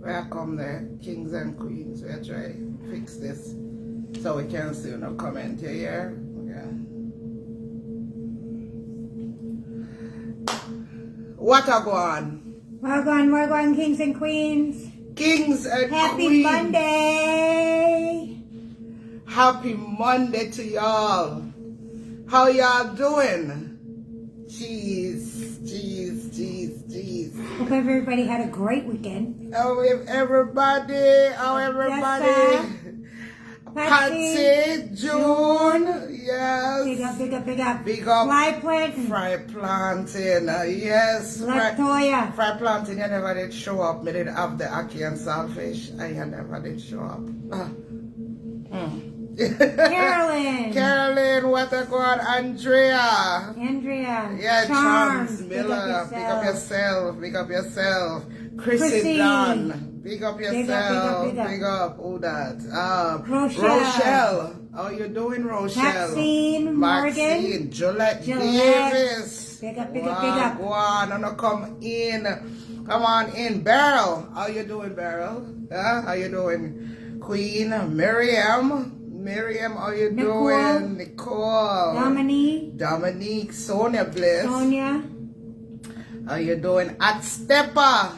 Where come there, kings and queens, we try fix this so we can see no comment here. Yeah. What a go on? Wagwan, kings and queens. Kings and Happy queens. Monday. Happy Monday to y'all. How y'all doing? Jeez. Hope everybody had a great weekend. How everybody? Patsy, June, yes. Big up. Fly planting. Yes. Latoya. Fry planting, you never did show up. Me didn't have the ackee and saltfish. I never did show up. Carolyn, what a god. Andrea. Yeah, Charms. Miller. Big up yourself. Chrissy Dunn. Big up yourself. Big up. Who that? Rochelle. How you doing, Rochelle? Maxine. Gillette Davis. Big up. Go on, come in. Come on in. Beryl. How you doing, Beryl? How you doing? Queen. Miriam, how you doing? Nicole. Dominique. Sonia Bliss. How you doing? At Stepper.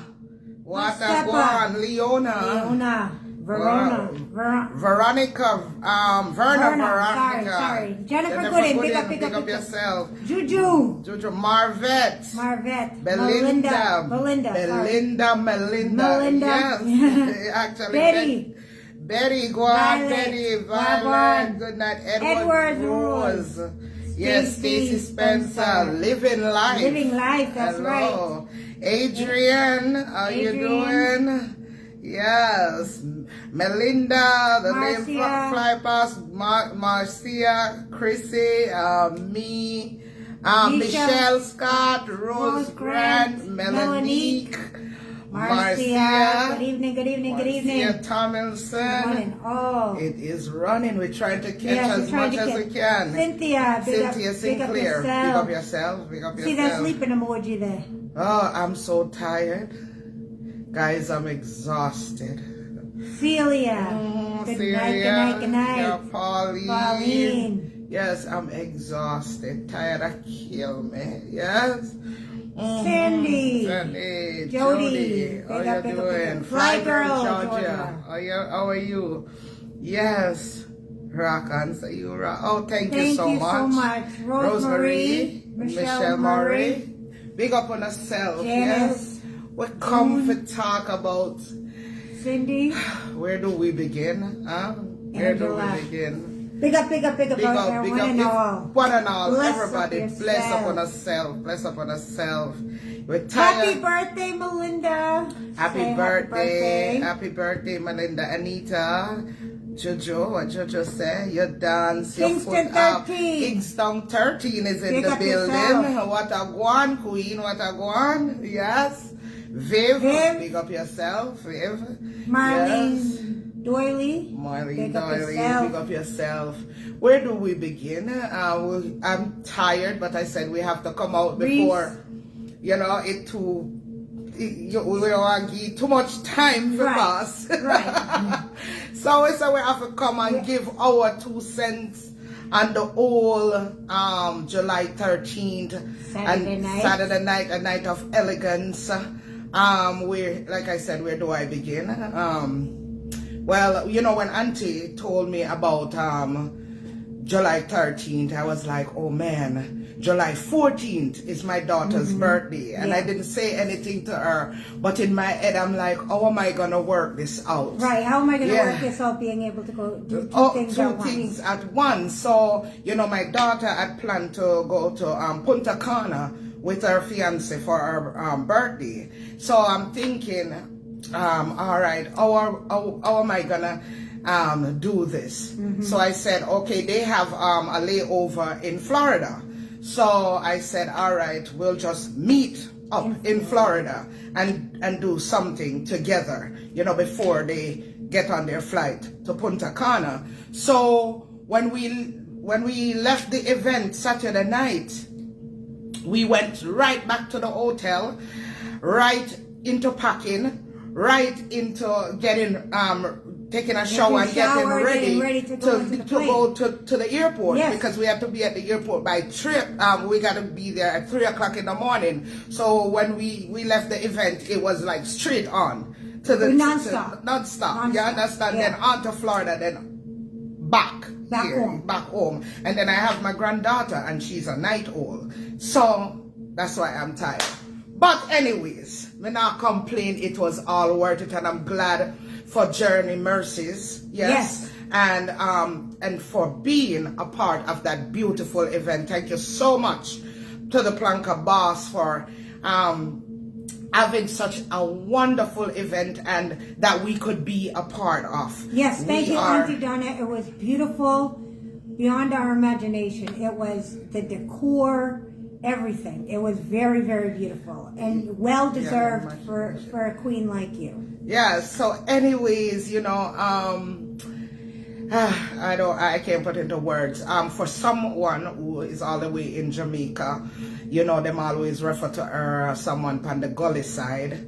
What a go on? Leona. Veronica. Veronica. Sorry. Jennifer Gooden. Big up yourself. Juju. Marvette. Belinda. Yes. Actually. Betty, go on, Betty, Violet, good night, Edward Rose. Yes, Stacy Spencer, living life, that's hello. Right. Adrian, how you doing? Yes. Melinda, the name fly past, Marcia, Chrissy, me, Michelle Scott, Rose Grant, Melanique. Marcia, good evening. Marcia Tomlinson. It is running. We're trying to catch as much as we can. Cynthia Sinclair. Big up yourself. See that sleeping emoji there. Oh, I'm so tired. Guys, I'm exhausted. Celia. Good night. Yeah, Pauline. Yes, I'm exhausted. Tired. I kill me. Yes. Sandy, Jody, how you doing? Fly girl, Georgia. How are you? Yes, rock on. So you rock. Oh, thank you so much. Rosemary, Michelle Murray. Big up on herself. Yes, we come to talk about Cindy. Where do we begin? Where do we begin? Big up, one and all. Everybody, bless up on herself. We're tired. Happy birthday, Melinda. Happy birthday, Melinda. Anita, Jojo, what Jojo say? You dance, your Kingston foot up. 13. Kingston 13 is in the building. What a guan, Queen, what a guan. Yes. Viv, big up yourself, Viv. Marlene. Doily, big up yourself. Where do we begin? I'm tired, but I said we have to come out before, we don't give too much time for us. Right. So we have to come and give our 2 cents on the whole July 13th Saturday night, a Night of Elegance. Like I said, where do I begin? Well, when Auntie told me about July 13th, I was like, oh man, July 14th is my daughter's birthday. And I didn't say anything to her. But in my head, I'm like, how am I going to work this out? Right, how am I going to work this out, being able to go do two things at once? So, my daughter had planned to go to Punta Cana with her fiance for her birthday. So I'm thinking, all right, how am I gonna do this? So I said, okay, they have a layover in Florida. So I said, all right, we'll just meet up in Florida and do something together, before they get on their flight to Punta Cana. So when we left the event Saturday night, we went right back to the hotel, right into packing, right into getting taking a shower and getting ready to go to the airport, because we have to be at the airport by trip. We got to be there at 3 o'clock in the morning. So when we left the event, it was like straight on to the non-stop. You understand? Then on to Florida, then back home. And then I have my granddaughter, and she's a night owl. So that's why I'm tired. But anyways, me not complain. It was all worth it, and I'm glad for Journey Mercies, and for being a part of that beautiful event. Thank you so much to the Planka boss for having such a wonderful event, and that we could be a part of. Yes, thank you, Auntie Donna. It was beautiful beyond our imagination. It was the decor, everything. It was very, very beautiful and well deserved for a queen like you. Yeah, so anyways, I can't put into words. For someone who is all the way in Jamaica, them always refer to her as someone on the gully side.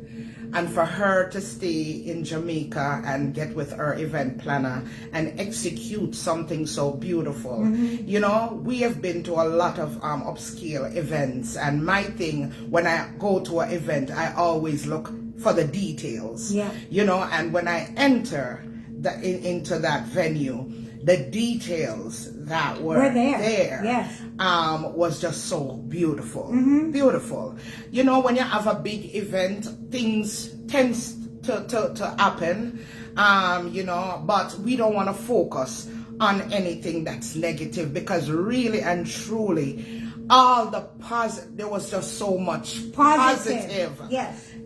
And for her to stay in Jamaica and get with her event planner and execute something so beautiful. We have been to a lot of upscale events, and my thing, when I go to an event, I always look for the details. And when I enter into that venue, the details that were there was just so beautiful. Beautiful. When you have a big event, things tends to happen, but we don't want to focus on anything that's negative, because really and truly, all the positive, there was just so much positive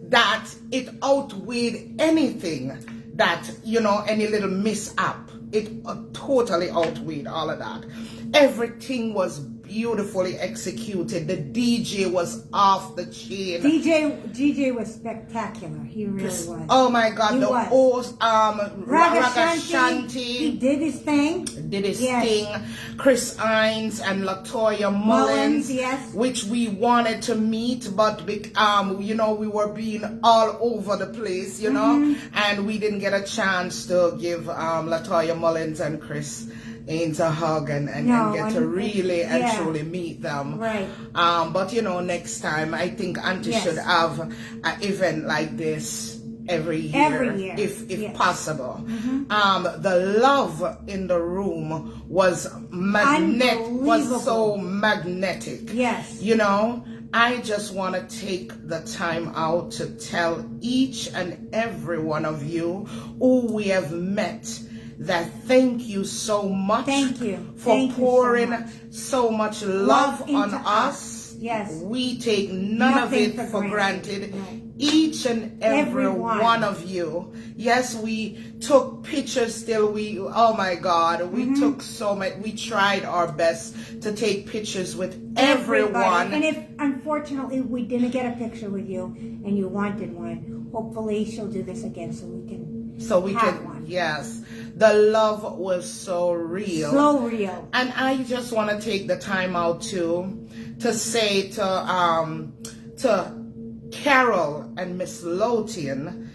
that it outweighed anything that, any little mishap. It totally outweighed all of that. Everything was beautifully executed. The DJ was off the chain. DJ was spectacular. He really was. Oh my God, he the was. Raga Shanti. He did his thing. Thing. Chris Hines and Latoya Mullins, which we wanted to meet, but we were being all over the place, and we didn't get a chance to give Latoya Mullins and Chris Hines a hug and get to really and truly meet them. Right. But next time I think Auntie should have an event like this every year, if possible. The love in the room was so magnetic. Yes. I just want to take the time out to tell each and every one of you who we have met that thank you so much. Thank you for pouring so much love on us. Yes. We take none of it for granted. Right. Each and every one of you. Yes, we took pictures still. Oh my God, we took so much. We tried our best to take pictures with everyone. And if unfortunately we didn't get a picture with you and you wanted one, hopefully she'll do this again so we can one. Yes. The love was so real. So real. And I just want to take the time out to say to Carol and Miss Lothian,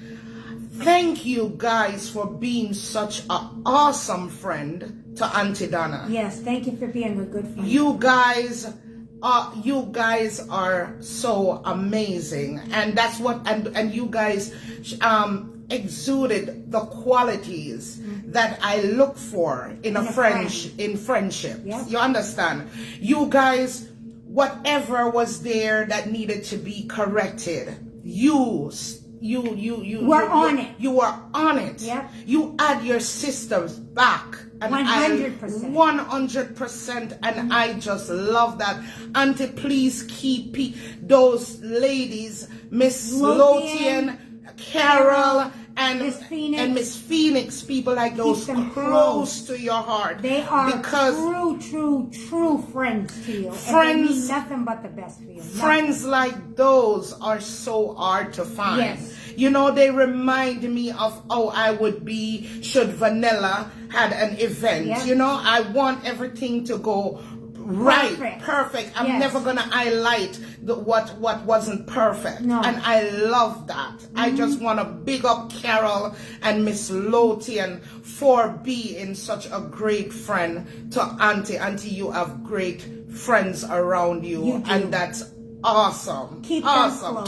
thank you guys for being such an awesome friend to Auntie Donna. Yes, thank you for being a good friend. You guys are so amazing, and that's what and you guys exuded the qualities that I look for in friendship. Yes. You understand? You guys, whatever was there that needed to be corrected, you were on it. You were on it. Yep. You had your sisters back. And 100%. 100%. And I just love that. Auntie, please keep those ladies, Miss Lothian, Carol, and Miss Phoenix, people like those close to your heart. They are true friends to you. Friends, and they mean nothing but the best for you. Friends like those are so hard to find. Yes. They remind me of how I would be should Vanilla had an event. Yes. I want everything to go right, perfect. I'm never gonna highlight what wasn't perfect. No. And I love that. I just want to big up Carol and Miss Lothian for being such a great friend to Auntie. Auntie, you have great friends around you, and that's awesome. Keep awesome. them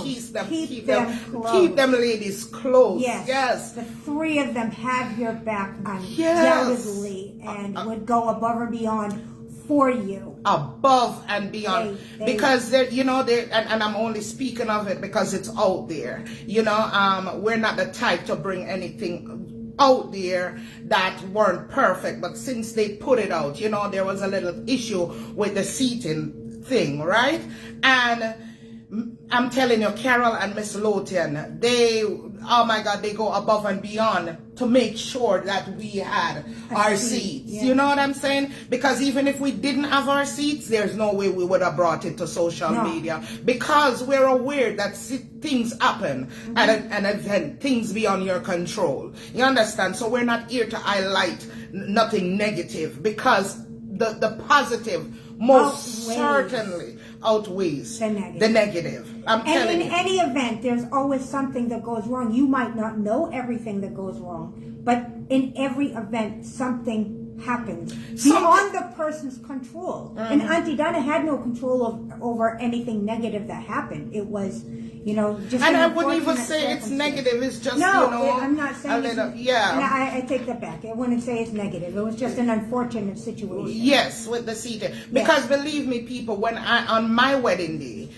close. Keep them ladies close. Yes. The three of them have your back undoubtedly and would go above and beyond for you. Above and beyond. Because they're, you know, and I'm only speaking of it because it's out there. You know, we're not the type to bring anything out there that weren't perfect, but since they put it out, you know, there was a little issue with the seating thing, right? And I'm telling you, Carol and Miss Lothian, oh my God, they go above and beyond to make sure that we had our seats. Yeah. You know what I'm saying? Because even if we didn't have our seats, there's no way we would have brought it to social media, because we're aware that things happen at an event, things beyond your control. You understand? So we're not here to highlight nothing negative, because the positive most certainly outweighs the negative. I'm telling you. In any event, there's always something that goes wrong. You might not know everything that goes wrong, but in every event, something happens beyond the person's control. And Auntie Donna had no control over anything negative that happened. It was, you know, just. And I wouldn't even say it's negative. It's just, no, you know, I'm not saying a little, yeah. I take that back. I wouldn't say it's negative. It was just an unfortunate situation. Yes, with the seating. Because believe me, people, when on my wedding day,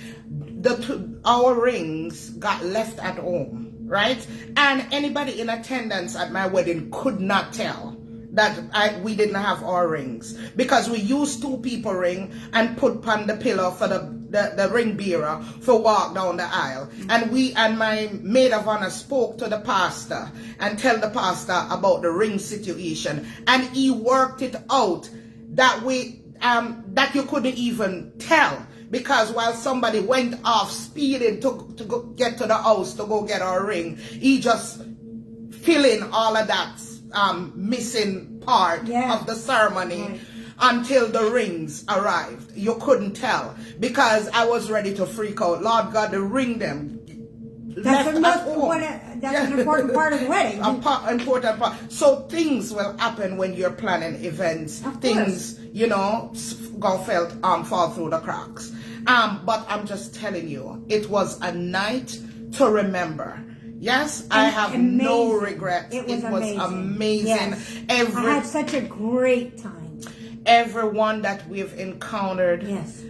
our rings got left at home, right? And anybody in attendance at my wedding could not tell that we didn't have our rings, because we used 2 people ring and put on the pillow for the ring bearer for walk down the aisle. And my maid of honor spoke to the pastor and tell the pastor about the ring situation, and he worked it out that way, that you couldn't even tell. Because while somebody went off speeding to go get to the house to go get our ring, he just fill in all of that missing part of the ceremony until the rings arrived. You couldn't tell, because I was ready to freak out. Lord God, the ring them. That's an important part of the wedding. Important part. So things will happen when you're planning events. Things, you know, fall through the cracks. But I'm just telling you, it was a night to remember. Yes, I have no regrets. It was amazing. Yes. I had such a great time. Everyone that we've encountered. Yes.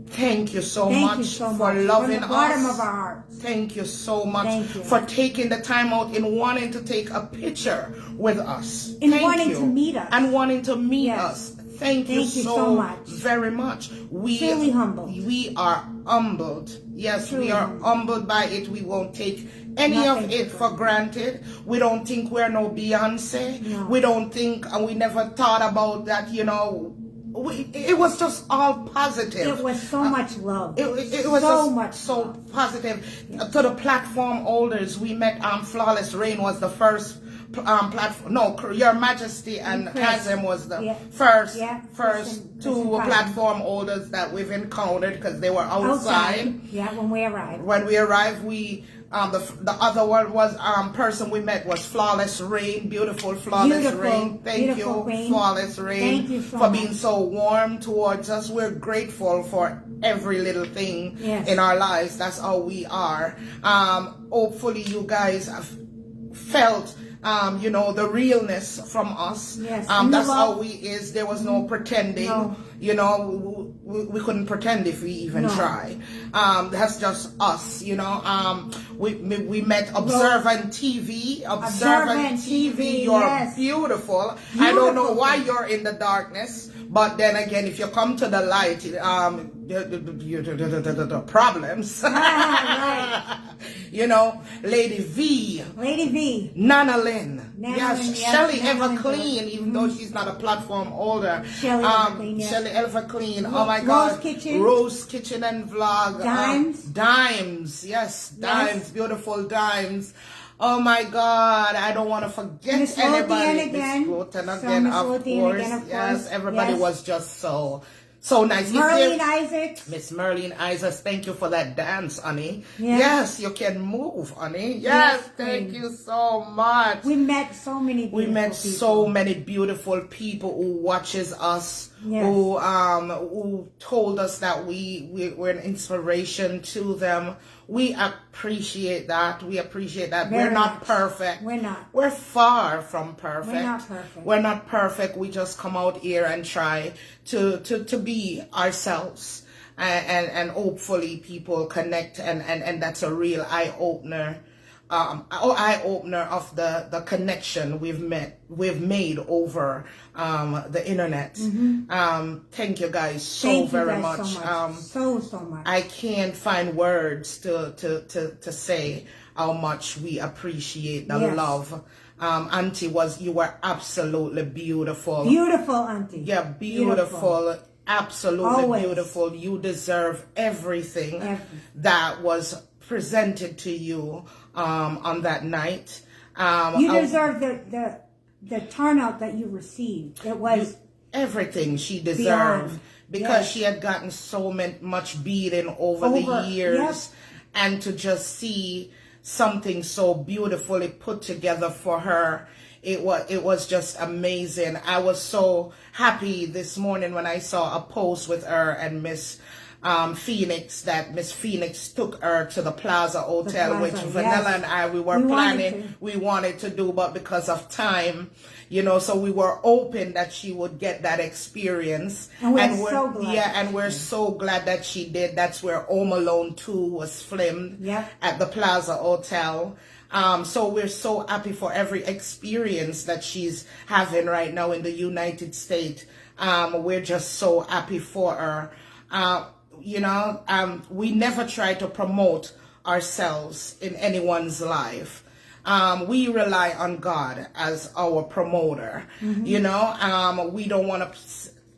Thank you so much for loving us. From the bottom of our hearts. Thank you so much for taking the time out and wanting to take a picture with us. And wanting to meet us. And wanting to meet us. Thank you so much. Very much. Truly humbled. We are humbled. Yes, we are humbled by it. We won't take any of it for granted. We don't think we're no Beyonce. No. We don't think, and we never thought about that, you know. It was just all positive. It was so much love. It was so positive. To the platform holders, we met. Flawless Rain was the first platform. No, Your Majesty and Kazem was the first 2 platform holders that we've encountered, because they were outside. Yeah, when we arrived. When we arrived, the other one was person we met was Flawless Rain, beautiful Flawless Rain. Thank you, Queen. Flawless Rain, for being so warm towards us. We're grateful for every little thing in our lives. That's how we are. Hopefully you guys have felt you know, the realness from us. Yes. That's how we is. There was no pretending. No. You know, we couldn't pretend if we even try. That's just us, you know. We met Observant TV. Observant TV, you're beautiful. I don't know why you're in the darkness, but then again, if you come to the light, the problems. You know, Lady V, Nana Lynn, Shelly Everclean, even though she's not a platform holder. Shelly Everclean, oh my God, Rose Kitchen and Vlog, Dimes, Dimes, beautiful Dimes. Oh my God, I don't want to forget Miss anybody. Miss Lothian again, of course. Yes, everybody was just so So nice. Marlene Isaacs. Miss Marlene Isaacs, thank you for that dance, honey. Yes. Yes, you can move, honey. Yes, thank you so much. We met so many beautiful people. So many beautiful people who watches us, yes. who told us that we're an inspiration to them. We appreciate that. We appreciate that. Very we're not much. perfect. We're not. We're far from perfect. We're not perfect. We're not perfect. We just come out here and try to be ourselves. And hopefully people connect, and that's a real eye-opener. Eye-opener of the connection we've made over the internet. Mm-hmm. Thank you guys Thank you very guys much. So much. I can't find words to say how much we appreciate the yes. love. Auntie, you were absolutely beautiful. Beautiful, Auntie. Yeah, beautiful. Absolutely Always. Beautiful. You deserve everything that was presented to you on that night. You deserve the turnout that you received. It was everything she deserved beyond. because yes. she had gotten so much beating over the years, yes. and to just see something so beautifully put together for her. It was just amazing. I was so happy this morning when I saw a post with her and Miss Phoenix, that Miss Phoenix took her to the Plaza Hotel, which Vanilla and I, we wanted to do, but because of time, so we were hoping that she would get that experience. And we're so glad. Yeah, and we're so glad that she did. That's where Home Alone 2 was filmed at the Plaza Hotel. So we're so happy for every experience that she's having right now in the United States. We're just so happy for her. We never try to promote ourselves in anyone's life. We rely on God as our promoter. Mm-hmm. We don't want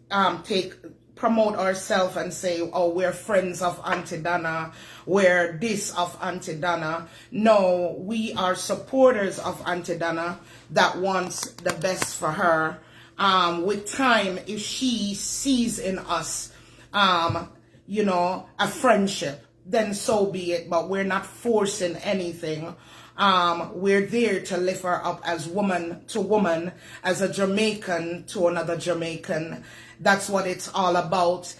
to promote ourselves and say, oh, we're friends of Auntie Donna, we're this of Auntie Donna. No, we are supporters of Auntie Donna that wants the best for her. With time, if she sees in us, a friendship, then so be it, but we're not forcing anything. We're there to lift her up as woman to woman, as a Jamaican to another Jamaican. That's what it's all about.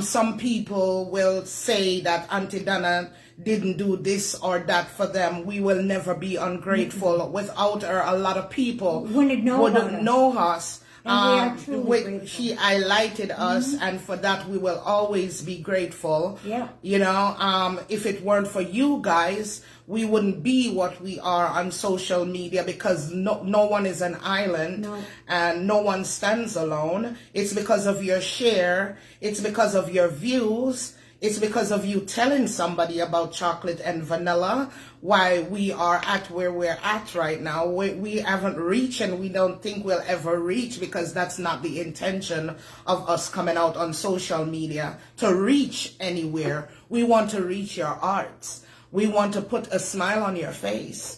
Some people will say that Auntie Donna didn't do this or that for them. We will never be ungrateful. Mm-hmm. Without her, a lot of people wouldn't know us. She highlighted us, and for that we will always be grateful. Yeah. If it weren't for you guys, we wouldn't be what we are on social media, because no one is an island. No. And no one stands alone. It's because of your share. It's because of your views. It's because of you telling somebody about chocolate and vanilla why we are at where we're at right now. We haven't reached, and we don't think we'll ever reach, because that's not the intention of us coming out on social media, to reach anywhere. We want to reach your hearts. We want to put a smile on your face.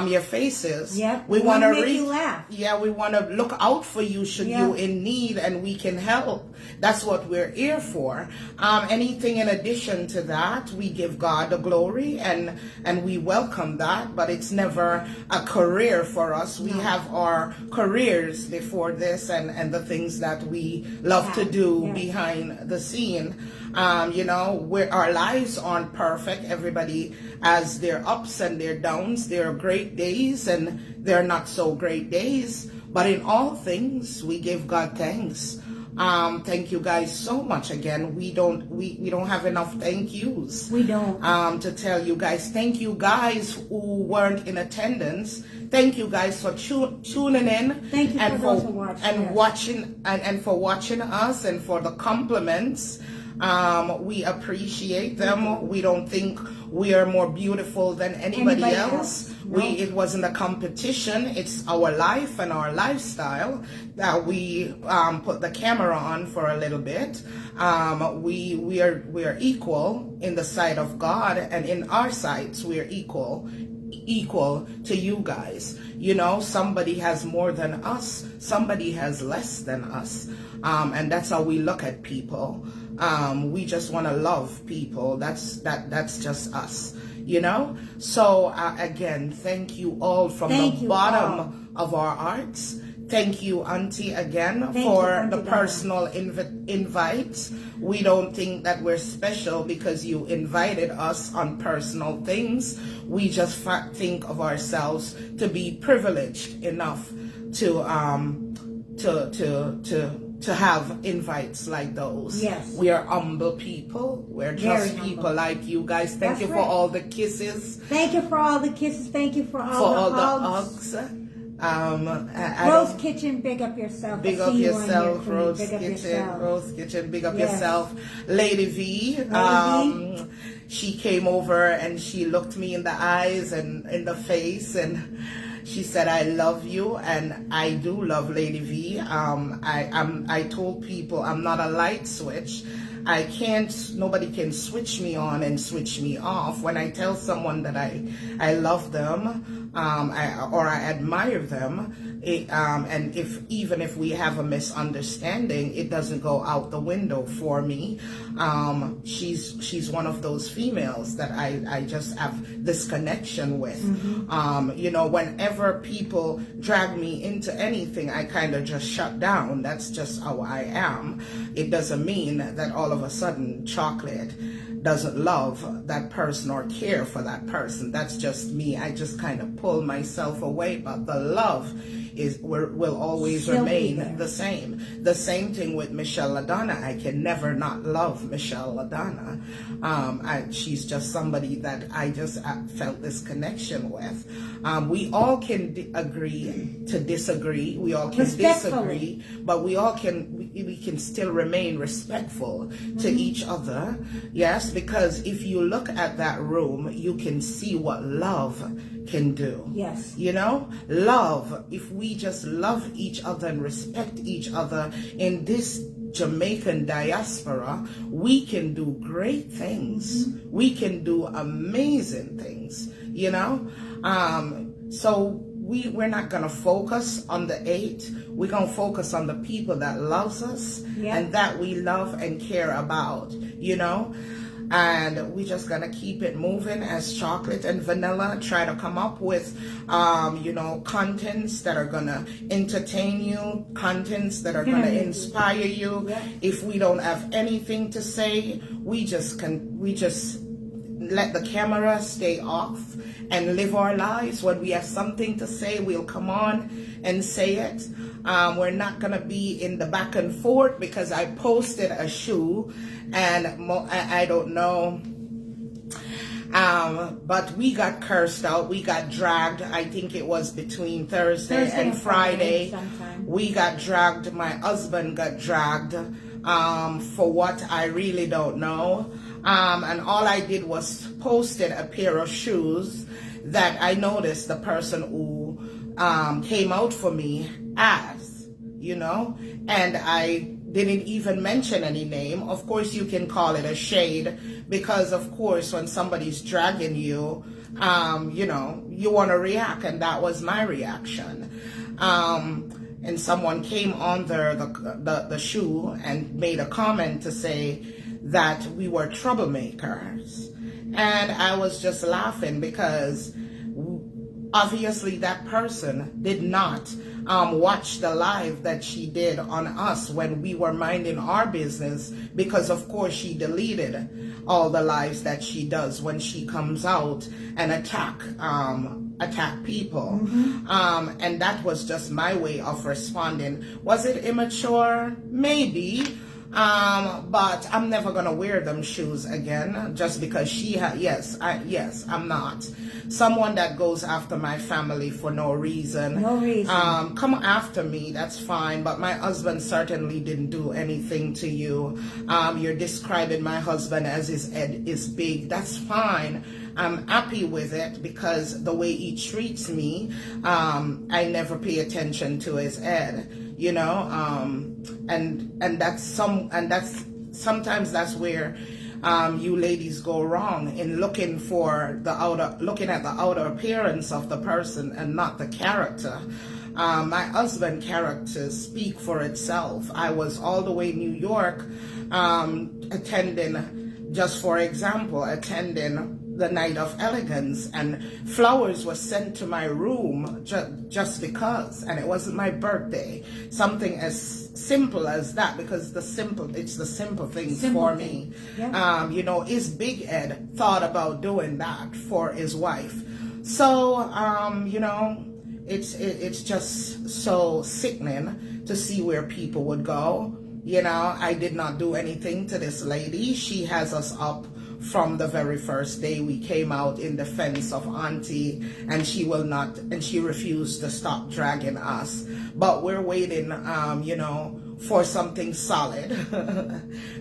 Your faces. Yeah. We want to make you laugh. Yeah, we want to look out for you should you in need, and we can help. That's what we're here for. Anything in addition to that, we give God the glory, and we welcome that, but it's never a career for us. We have our careers before this, and the things that we love to do behind the scene. Where our lives aren't perfect. Everybody has their ups and their downs. There are great days and there are not so great days. But in all things, we give God thanks. Thank you guys so much again. We don't have enough thank yous. We don't. To tell you guys. Thank you guys who weren't in attendance. Thank you guys for tuning in. Thank you and for those who watched. And watching and for watching us, and for the compliments. We appreciate them. We don't think we are more beautiful than anybody else. No. It wasn't a competition. It's our life and our lifestyle that we put the camera on for a little bit. We are equal in the sight of God, and in our sights we are equal. equal to you guys. You know, somebody has more than us, somebody has less than us. And that's how we look at people. We just want to love people. That's just us, you know? So again, thank you all from the bottom of our hearts. Thank you, Auntie, again, for the personal invite. We don't think that we're special because you invited us on personal things. We just think of ourselves to be privileged enough to have invites like those. Yes. We are humble people. We're just people like you guys. Thank you for all the kisses. Thank you for all the kisses. Thank you for all the hugs. Rose Kitchen, big up yourself. Big up yourself, Rose Kitchen, big up yourself. Lady V, she came over and she looked me in the eyes and in the face and she said, I love you, and I do love Lady V. I told people I'm not a light switch. Nobody can switch me on and switch me off. When I tell someone that I love them, or I admire them, and even if we have a misunderstanding, it doesn't go out the window for me. She's one of those females that I just have this connection with. You know, whenever people drag me into anything, I kind of just shut down. That's just how I am. It doesn't mean that all of a sudden Chocolate doesn't love that person or care for that person. That's just me. I just kind of pull myself away, but the love will always remain the same. The same thing with Michelle LaDonna. I can never not love Michelle LaDonna. She's just somebody that I just felt this connection with. We all can agree to disagree. We all can disagree, but we can still remain respectful to each other. Yes, because if you look at that room, you can see what love can do. Yes. You know, love, if we just love each other and respect each other in this Jamaican diaspora, we can do great things. We can do amazing things, you know? So we're not going to focus on the 8. We're going to focus on the people that loves us and that we love and care about, you know? And we're just going to keep it moving as Chocolate and Vanilla try to come up with, you know, contents that are going to entertain you, contents that are going to inspire you. Yeah. If we don't have anything to say, we just let the camera stay off and live our lives. When we have something to say, we'll come on and say it. We're not going to be in the back and forth because I posted a shoe and I don't know. But we got cursed out. We got dragged. I think it was between Thursday and Friday. We got dragged. My husband got dragged for what I really don't know. And all I did was posted a pair of shoes that I noticed the person who came out for me as, you know, and I didn't even mention any name. Of course, you can call it a shade because, of course, when somebody's dragging you, you know, you want to react, and that was my reaction. And someone came on the shoe and made a comment to say that we were troublemakers. And I was just laughing because obviously that person did not watch the live that she did on us when we were minding our business, because of course she deleted all the lives that she does when she comes out and attack people. And that was just my way of responding. Was it immature? Maybe. But I'm never gonna wear them shoes again just because she had. Yes, I'm not someone that goes after my family for no reason. Come after me, that's fine, but my husband certainly didn't do anything to you. You're describing my husband as his head is big. That's fine. I'm happy with it because the way he treats me, I never pay attention to his head. You know, and sometimes that's where you ladies go wrong in looking at the outer appearance of the person and not the character. My husband's character speak for itself. I was all the way in New York, attending, just for example, attending the Night of Elegance, and flowers were sent to my room just because, and it wasn't my birthday. Something as simple as that, because it's the simple things for me. Yeah. You know, his Big Ed thought about doing that for his wife. So, you know, it's just so sickening to see where people would go. You know, I did not do anything to this lady. She has us up from the very first day we came out in defense of Auntie, and she refused to stop dragging us. But we're waiting, you know, for something solid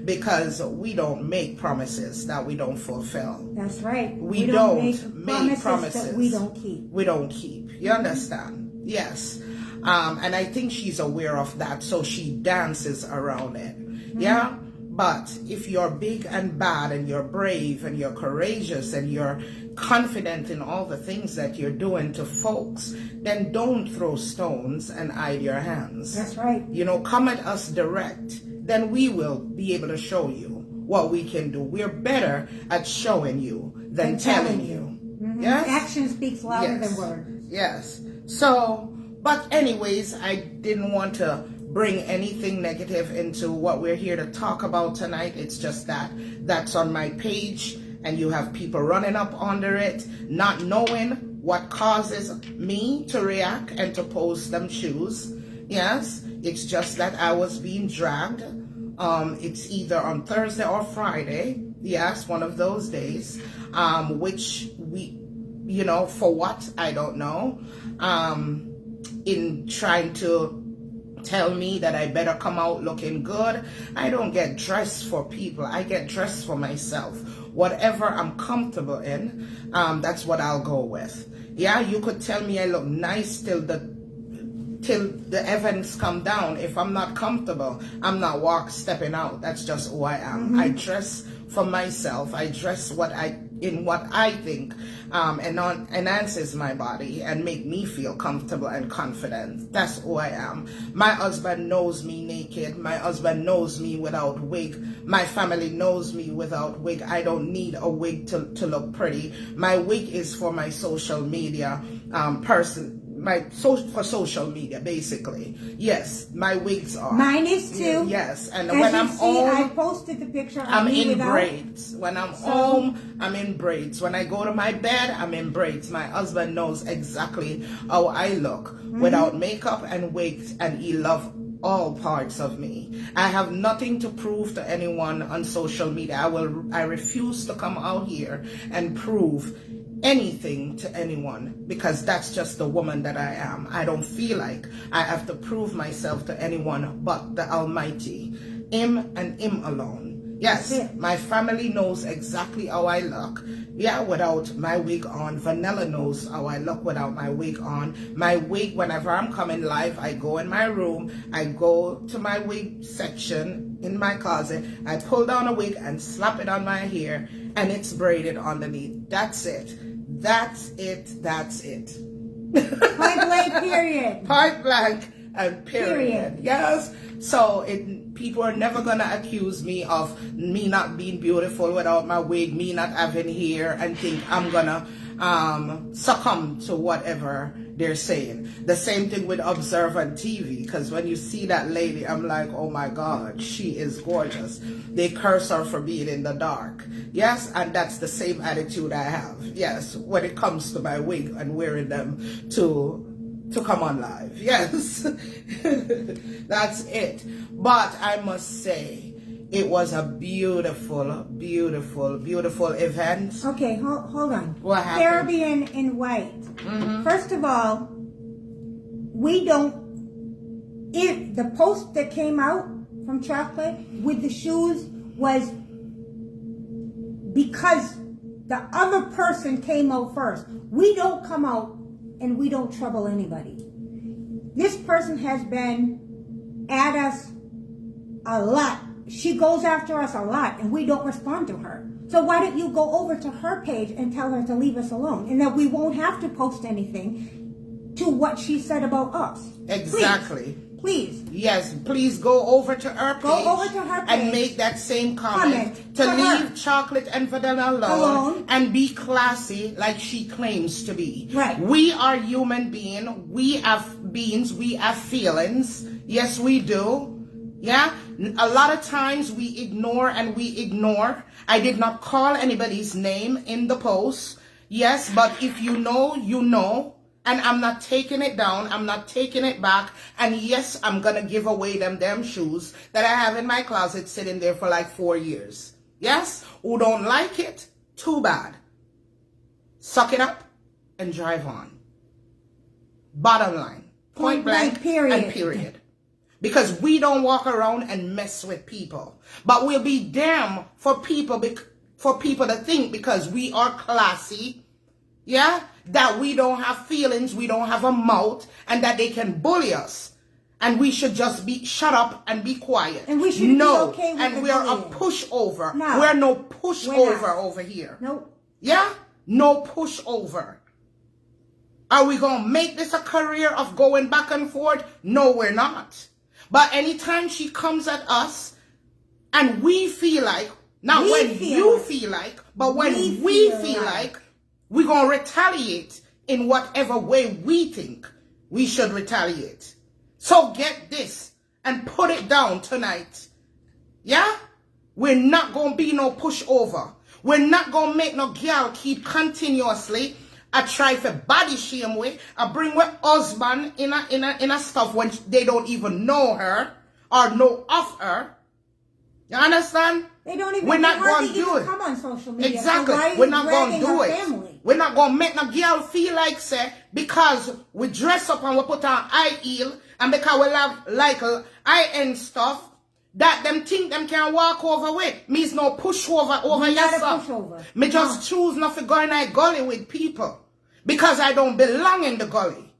because we don't make promises that we don't fulfill. That's right. We don't make promises that we don't keep. We don't keep. You understand? Yes. And I think she's aware of that, so she dances around it. Yeah? But if you're big and bad and you're brave and you're courageous and you're confident in all the things that you're doing to folks, then don't throw stones and hide your hands. That's right. You know, come at us direct, then we will be able to show you what we can do. We're better at showing you than telling you. Yes? Action speaks louder than words. Yes. So, but anyways, I didn't want to bring anything negative into what we're here to talk about tonight. It's just that's on my page, and you have people running up under it, not knowing what causes me to react and to post them shoes. Yes, it's just that I was being dragged. It's either on Thursday or Friday. Yes, one of those days, which we, you know, for what, I don't know, in trying to tell me that I better come out looking good. I don't get dressed for people. I get dressed for myself. Whatever I'm comfortable in, that's what I'll go with. Yeah, you could tell me I look nice till the heavens come down. If I'm not comfortable, I'm not stepping out. That's just who I am. I dress for myself. I dress in what I think enhances my body and make me feel comfortable and confident. That's who I am. My husband knows me naked. My husband knows me without wig. My family knows me without wig. I don't need a wig to look pretty. My wig is for my social media for social media, basically. Yes, my wigs are. Mine is too. Yes, and as when I'm home, I posted the picture. I'm in braids. When I'm home, I'm in braids. When I go to my bed, I'm in braids. My husband knows exactly how I look without makeup and wigs, and he loves all parts of me. I have nothing to prove to anyone on social media. I refuse to come out here and prove anything to anyone, because that's just the woman that I am. I don't feel like I have to prove myself to anyone but the Almighty, Him and Him alone. Yes, my family knows exactly how I look. Yeah, without my wig on. Vanilla knows how I look without my wig on. My wig, whenever I'm coming live, I go in my room, I go to my wig section in my closet, I pull down a wig and slap it on my hair, and it's braided underneath. That's it. That's it. That's it. Point blank, period. Point blank and period. Yes. So people are never gonna accuse me of me not being beautiful without my wig, me not having hair, and think I'm gonna succumb to whatever they're saying. The same thing with Observant TV, because when you see that lady, I'm like, oh my God, she is gorgeous. They curse her for being in the dark. Yes, and that's the same attitude I have. Yes, when it comes to my wig and wearing them to come on live. Yes, that's it. But I must say, it was a beautiful, beautiful, beautiful event. Okay, hold on. What happened? Caribbean in white. First of all, the post that came out from Chocolate with the shoes was because the other person came out first. We don't come out and we don't trouble anybody. This person has been at us a lot she goes after us a lot and we don't respond to her. So why don't you go over to her page and tell her to leave us alone, and that we won't have to post anything to what she said about us. Exactly. Please. Yes, please go over to her page. Go over to her page and make that same comment to leave chocolate and vanilla alone and be classy like she claims to be. Right. We are human beings. We have beings. We have feelings. Yes, we do. Yeah. A lot of times we ignore and we ignore. I did not call anybody's name in the post. Yes, but if you know, you know. And I'm not taking it down. I'm not taking it back. And yes, I'm going to give away them damn shoes that I have in my closet sitting there for like 4 years. Yes? Who don't like it? Too bad. Suck it up and drive on. Bottom line. Point blank, period. And period. Because we don't walk around and mess with people. But we'll be damned for people to think because we are classy. Yeah, that we don't have feelings, we don't have a mouth, and that they can bully us. And we should just be shut up and be quiet. And we should be okay with and we are a pushover. No. We're no pushover over here. Nope. Yeah? No pushover. Are we going to make this a career of going back and forth? No, we're not. But anytime she comes at us, and we feel like, not when you feel like, but when we feel like, we're going to retaliate in whatever way we think we should retaliate. So get this and put it down tonight. Yeah? We're not going to be no pushover. We're not going to make no girl keep continuously try for body shame way. Bring with husband in a stuff when they don't even know her or know of her. You understand? They don't even. We're not going to do it. Come on social media. Exactly. So we're not going to do it. Family? We're not going to make no girl feel like say because we dress up and we put on high heel and because we have like high-end stuff that them think them can walk over with. Me's no pushover over yourself. Me just choose not to go in a gully with people because I don't belong in the gully.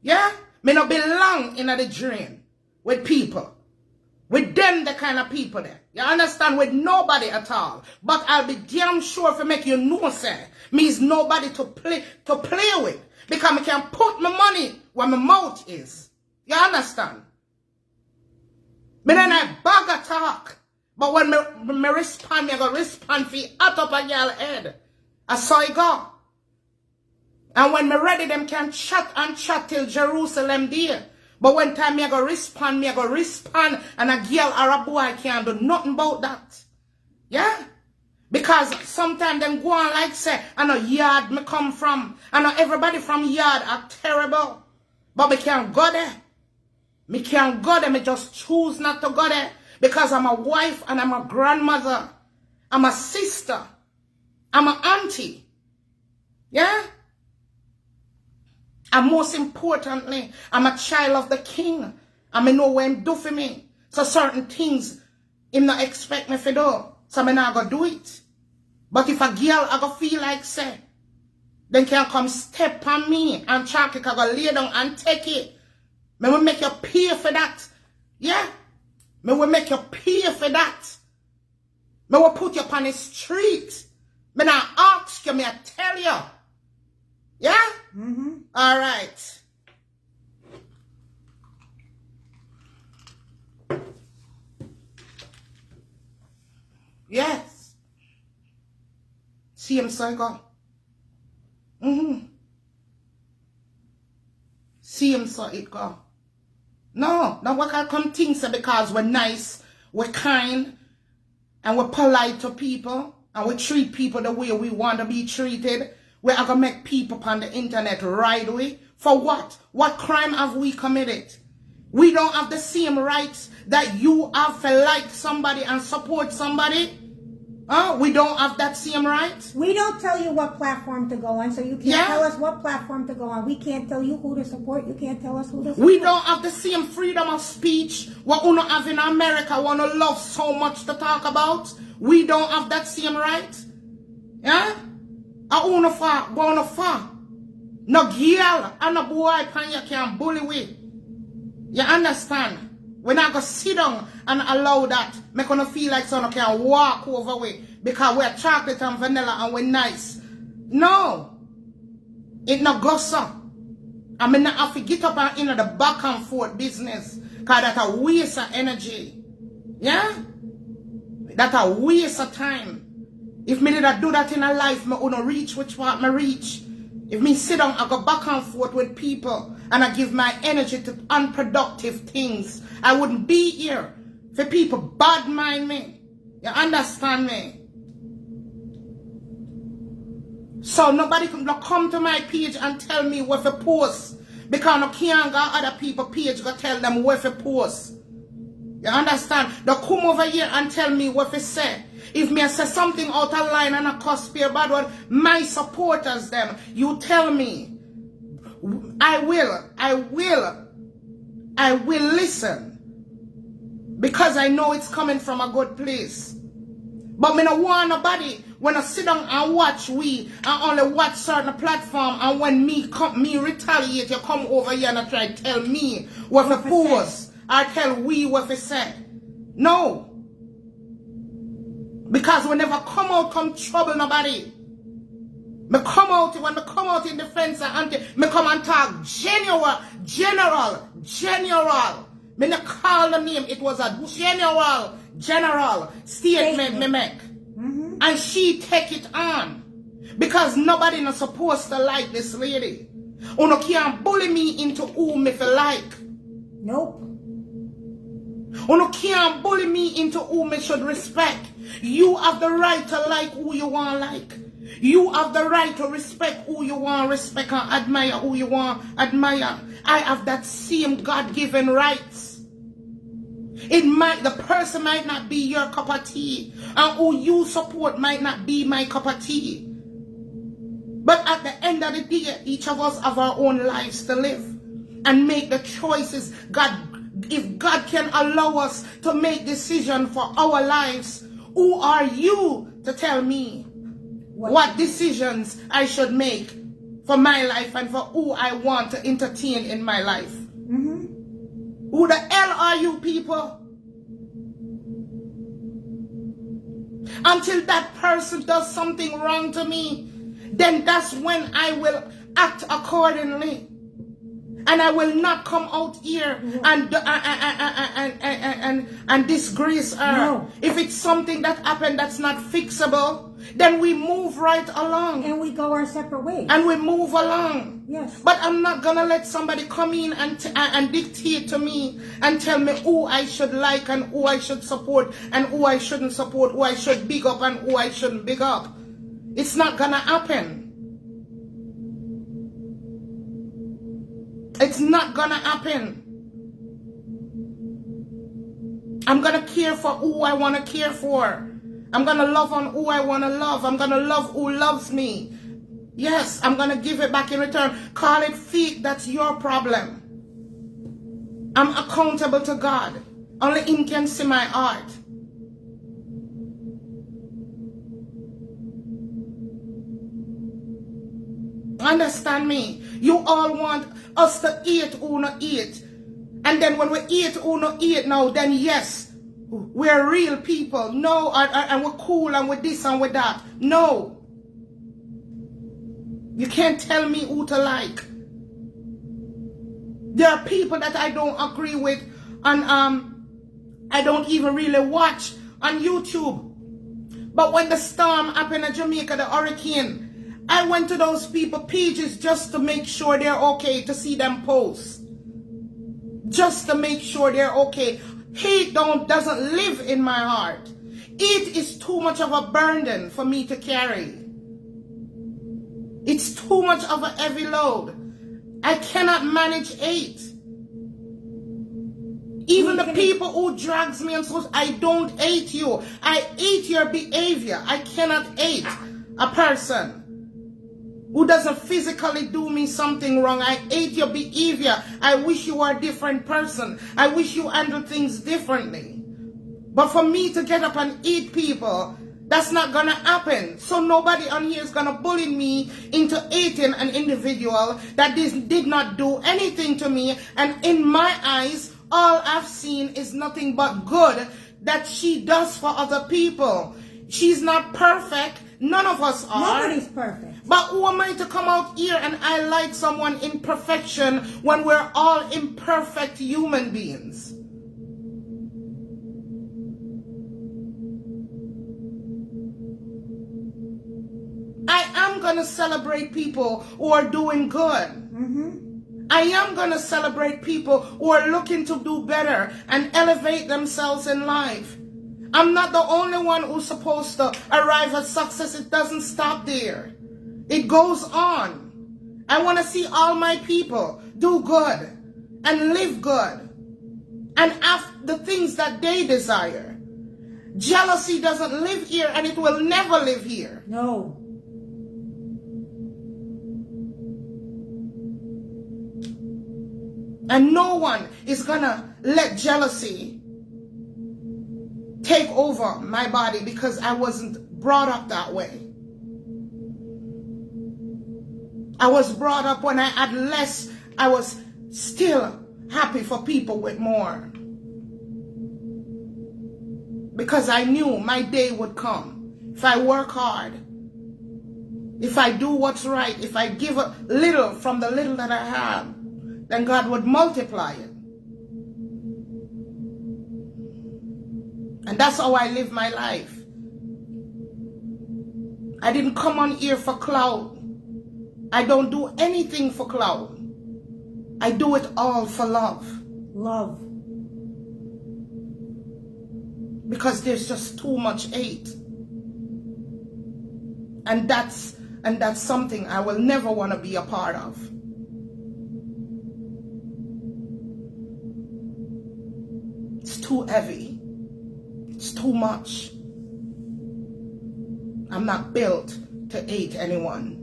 Yeah? Me not belong in the drain with people. With them, the kind of people there. You understand? With nobody at all. But I'll be damn sure to make you know, sir, me's nobody to play with. Because I can put my money where my mouth is. You understand? Me then I bag a talk. But when me respond, I go respond for out up a girl head. I saw it go. And when me ready, them can chat and chat till Jerusalem there. But when time me I go respond, and a girl or a boy can't do nothing about that. Yeah? Because sometimes them go on like say, I know yard me come from. I know everybody from yard are terrible. But me can't go there. Me can't go there. Me just choose not to go there. Because I'm a wife and I'm a grandmother. I'm a sister. I'm an auntie. Yeah? And most importantly, I'm a child of the king. And I know what him do for me. So certain things, him not expect me to do. So I'm not going to do it. But if a girl I go feel like say, then can come step on me and chalk it, I go lay down and take it. Me will make you pay for that. Yeah? Me will make you pay for that. Me will put you on the street. Me not ask you, me I tell you. Yeah? Mm-hmm. All right. Yes. See him so go. See him so it go. No, what I come think so because we're nice, we're kind, and we're polite to people, and we treat people the way we want to be treated. We are going to make people on the internet right away. For what? What crime have we committed? We don't have the same rights that you have to like somebody and support somebody. We don't have that same right. We don't tell you what platform to go on, so you can't tell us what platform to go on. We can't tell you who to support. You can't tell us who to support. We don't have the same freedom of speech what we don't have in America. We don't love so much to talk about. We don't have that same right. Yeah? I own a far, born a far. No girl and no boy pan you can bully with. You understand? We're not going to sit down and allow that. Make us feel like someone can walk over way because we're chocolate and vanilla and we're nice. No. It not goes so. I mean, I have to get up and into the back and forth business because that's a waste of energy. Yeah? That's a waste of time. If me did not do that in a life, me wouldn't reach which part me reach. If me sit down, I go back and forth with people and I give my energy to unproductive things, I wouldn't be here for people bad mind me. You understand me? So nobody can come to my page and tell me what to post. Because I can't go other people's page go tell them what to post. You understand? They come over here and tell me what to say. If me say something out of line and a cuss spear bad word, my supporters them, you tell me. I will listen. Because I know it's coming from a good place. But me no want nobody when I sit down and watch and only watch certain platform, and when me retaliate, you come over here and try to tell me what to post or tell what to say. No. Because we never come trouble nobody. When me come out in defense and me come and talk general. Me not call the name, it was a general statement me make. And she take it on. Because nobody not supposed to like this lady. Uno can't bully me into who me feel like. Nope. Uno can't bully me into who me should respect. You have the right to like who you want like. You have the right to respect who you want respect and admire who you want admire. I have that same God-given rights. The person might not be your cup of tea, and who you support might not be my cup of tea. But at the end of the day, each of us have our own lives to live and make the choices. If God can allow us to make decisions for our lives, who are you to tell me what decisions I should make for my life and for who I want to entertain in my life? Who the hell are you people? Until that person does something wrong to me, then that's when I will act accordingly. And I will not come out here and disgrace her. No. If it's something that happened that's not fixable, then we move right along. And we go our separate ways. And we move along. Yes. But I'm not going to let somebody come in and dictate to me and tell me who I should like and who I should support and who I shouldn't support, who I should big up and who I shouldn't big up. It's not going to happen. It's not gonna happen. I'm gonna care for who I wanna care for. I'm gonna love on who I wanna love. I'm gonna love who loves me. Yes, I'm gonna give it back in return. Call it fake, that's your problem. I'm accountable to God. Only Him can see my heart. Understand me? You all want us to eat who not eat. And then when we eat who not eat now, then yes, we're real people. No, and we're cool and with this and with that. No. You can't tell me who to like. There are people that I don't agree with and I don't even really watch on YouTube. But when the storm happened in Jamaica, the hurricane, I went to those people pages just to make sure they're okay, to see them post. Just to make sure they're okay. Hate doesn't live in my heart. It is too much of a burden for me to carry. It's too much of a heavy load. I cannot manage hate. Even the people who drags me and so I don't hate you. I hate your behavior. I cannot hate a person who doesn't physically do me something wrong. I hate your behavior. I wish you were a different person. I wish you handle things differently. But for me to get up and eat people, that's not gonna happen. So nobody on here is gonna bully me into hating an individual that did not do anything to me. And in my eyes, all I've seen is nothing but good that she does for other people. She's not perfect. None of us are. Nobody's perfect. But who am I to come out here and highlight someone in perfection when we're all imperfect human beings? I am going to celebrate people who are doing good. I am going to celebrate people who are looking to do better and elevate themselves in life. I'm not the only one who's supposed to arrive at success. It doesn't stop there. It goes on. I want to see all my people do good and live good and have the things that they desire. Jealousy doesn't live here and it will never live here. No. And no one is going to let jealousy take over my body because I wasn't brought up that way. I was brought up when I had less, I was still happy for people with more. Because I knew my day would come. If I work hard, if I do what's right, if I give a little from the little that I have, then God would multiply it. And that's how I live my life. I didn't come on here for clout. I don't do anything for clout. I do it all for love. Love. Because there's just too much hate. And that's something I will never want to be a part of. It's too heavy. It's too much. I'm not built to hate anyone.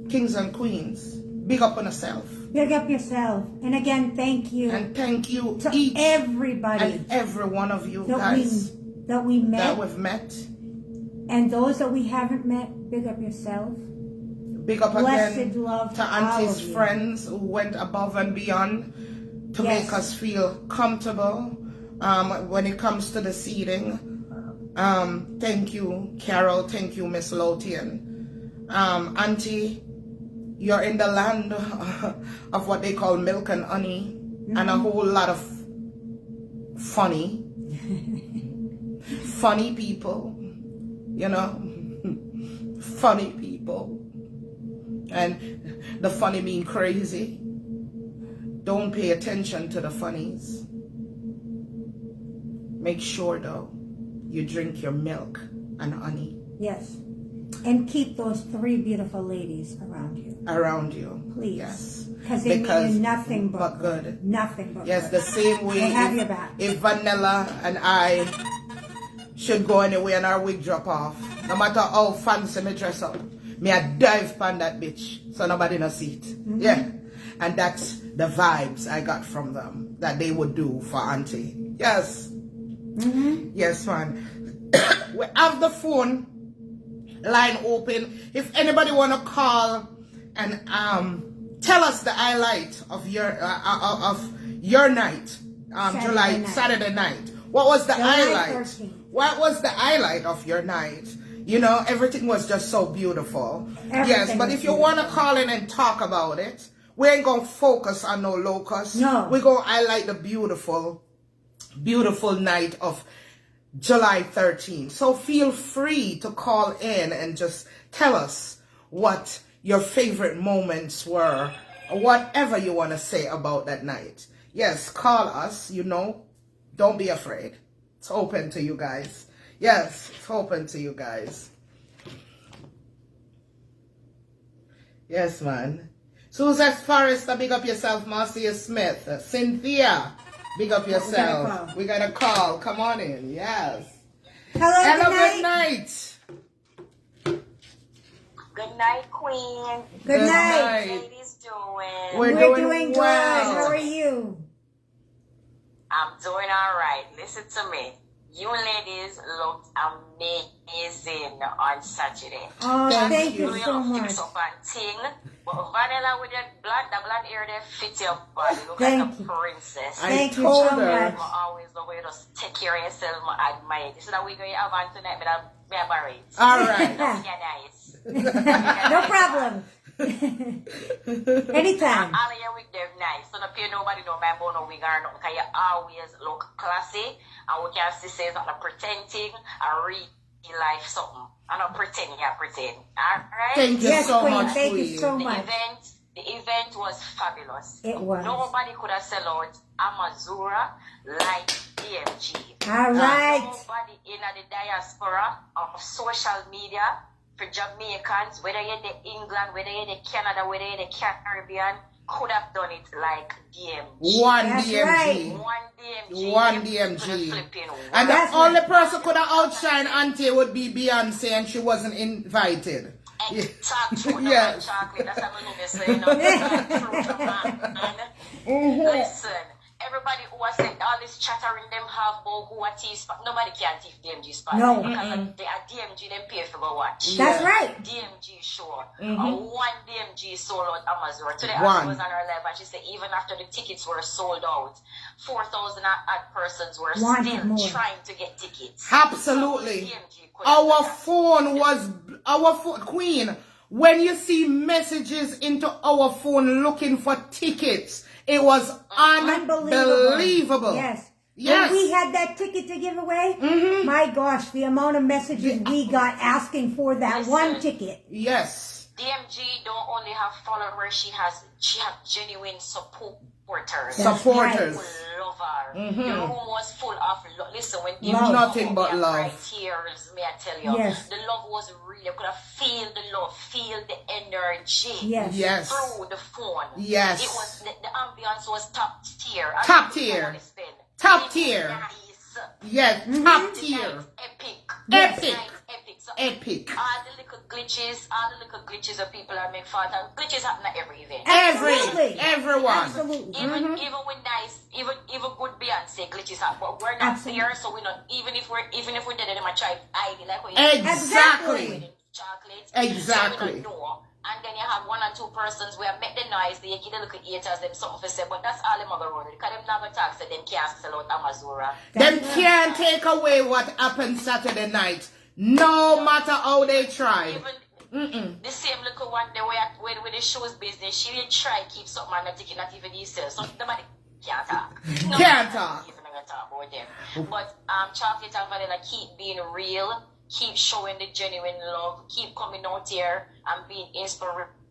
Kings and queens, big up on yourself. Big up yourself. And again, thank you. And thank you to each everybody and every one of you that guys that we met. that we've met. And those that we haven't met, big up yourself. Big up Blessed again love to Auntie's friends who went above and beyond to make us feel comfortable when it comes to the seating. Thank you, Carol. Thank you, Miss Lothian. Auntie, you're in the land of what they call milk and honey, and a whole lot of funny people, you know, funny people. And the funny mean crazy. Don't pay attention to the funnies. Make sure though, you drink your milk and honey. Yes. And keep those 3 beautiful ladies around you. Around you. Please. Yes. Because they mean you nothing but good. Nothing but yes, good. The same way they have your back. If Vanilla and I should go anywhere and our wig drop off, no matter how fancy me dress up, me I dive pan that bitch so nobody no see it. Yeah. And that's the vibes I got from them that they would do for Auntie. Yes. Yes, man. We have the phone line open. If anybody want to call and tell us the highlight of your night, Saturday night. What was the highlight? 13th. What was the highlight of your night? You know, everything was just so beautiful. Yes, but if you want to call in and talk about it, we ain't going to focus on no locust. No. We're going to highlight the beautiful, beautiful night of July 13th. So feel free to call in and just tell us what your favorite moments were, or whatever you want to say about that night. Yes, call us, you know. Don't be afraid. It's open to you guys. Yes, it's open to you guys. Yes, man. Susan Forrester, big up yourself. Marcia Smith. Cynthia, big up yourself. We got a call. Come on in. Yes. Hello, good night. Good night, Queen. Good night. How are you ladies doing? We're doing good. well. How are you? I'm doing all right. Listen to me. You ladies looked amazing. amazing on Saturday. Oh, thank you. you so much. Fix up and ting. But Vanilla with the blonde hair, they fit your body. Look Thank like a you. princess. Thank you told so her. much. I always love you. Just take care of yourself. I admire it. This is that we're going to have on tonight, but I'm married. All right. You're nice. No problem. Anytime. All of your wig, they're nice. So not pay nobody no man no wig or nothing. Because you always look classy. And we can see say it's not pretending. I real life something. I'm not pretending, I pretend. Alright? Thank you Yes, so Queen. much, Thank you Queen. so The much. event was fabulous. It was. Nobody could have sell out Amazura like DMG. All right. Nobody in the diaspora of social media for Jamaicans, whether you're in England, whether you're in Canada, whether you're in the Caribbean, could have done it like DMG. One That's DMG. right. One DMG. One DMG. Flipping And That's the only right. person could have outshine Auntie would be Beyonce, and she wasn't invited. Yeah. Talk through the Yes. chocolate. That's how we say, you know. Talk through the man. Listen, everybody who was saying all this chattering them have about who are thief spot. Nobody can thief DMG spot. No. Because they are DMG, them pay for go watch. That's Yeah. right. DMG show. One DMG sold out Amazon. Today One. I was on her live and she said even after the tickets were sold out, 4,000 odd persons were Wanted still more. trying to get tickets. Absolutely. So DMG could have Our done that. phone was Queen. When you see messages into our phone looking for tickets, it was unbelievable. Yes. Yes. When we had that ticket to give away, my gosh, the amount of messages we got asking for that Listen. one ticket. Yes. DMG don't only have followers, she has genuine supporters. That's Supporters. People love her. The room was full of love. Listen, when DMG Love. Nothing come but out, they love. cried tears, may I tell you. Yes. The love was real. You could have feel the love, feel the energy. Yes. Yes. Through the phone. Yes. It was the ambience was top tier. I Top don't know tier. what it's been. Top It was tier. Nice. Yes. Mm-hmm. Top The tier. night, epic. Epic. The night, epic. So Epic. all the little glitches that people are making fun of. Glitches happen at every event. Absolutely. Everyone. Absolutely. Even with nice, even good Beyonce glitches happen, but we're not Absolutely. there, so we not even if we're dead, they might try to hide it like we Exactly. chocolate. Exactly. So we don't know. And then you have one or two persons where make the noise, they give the little haters them something to say, but that's all them other road. Because them never talk, so them can't sell out Amazura. Them can't take away what happened Saturday night, no matter how they tried. Even the same little one they were with the shows business, she did try to keep something on the ticket, not even these so nobody can't talk. Can't talk. Even gonna talk about them. But chocolate and vanilla keep being real, keep showing the genuine love, keep coming out here and being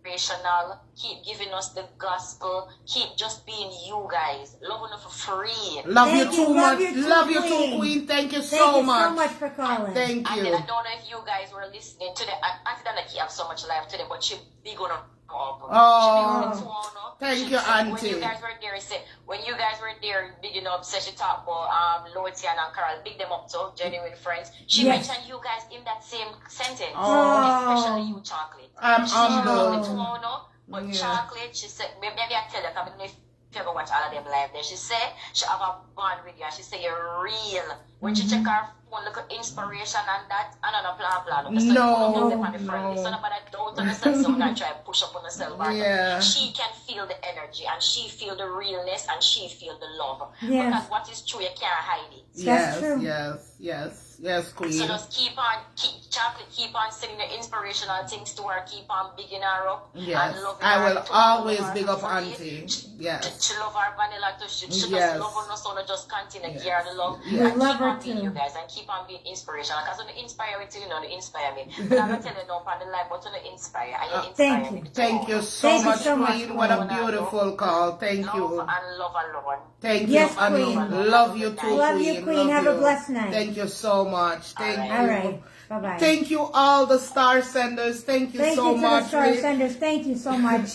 inspirational, keep giving us the gospel, keep just being you guys, loving us for free. Love Thank you you, too love much. you too, Love you Queen. too, Queen. Thank you Thank so you much. so much for calling. Thank And you. then I don't know if you guys were listening to the Auntie Dana have so much life today, but she big on her Opal. Oh, She big on the thank She you, said Auntie. When you guys were there, say when you guys were there, big enough, say she talk about Lothian and Carol, big them up to genuine friends. She Yes. mentioned you guys in that same sentence, Oh. especially you, chocolate. I'm She said humbled. to Toronto, but Yeah. chocolate, she said maybe I tell you, I don't know if you ever watch all of them live there. She said she have a bond with you. She say you're real. When she check her phone, look at inspiration and that, and on a plan. So No, you put them on the so nobody doubt on herself, so not try to push up on herself. Yeah. She can feel the energy and she feel the realness and she feel the love. Yes. Because what is true, you can't hide it. Yes, true. yes, Queen. So just keep on sending the inspirational things to her, keep on bigging her up. Yes, and loving I her will to always love her big up for Auntie. it. Yes. She love her vanilla too. She Yes. just love her, so just continue to give her the love. Yes. And Love keep her on being too. you guys and keep on being inspirational. Because when you inspire me too, you know, you inspire me. But I'm not telling you no on the live, but when you inspire and you inspire Thank me. you. too. Thank you so Thank you much, so much, Queen. What a Queen. beautiful call. Thank Love you. and love alone. Thank Yes, you, honey. Queen. Love you too, Love you, Queen. Queen. Love Have a you. blessed night. Thank you so much. Thank All you. All right. Bye-bye. Thank you, all the star senders. Thank you Thank so you to much. the star Rick. senders. Thank you so much.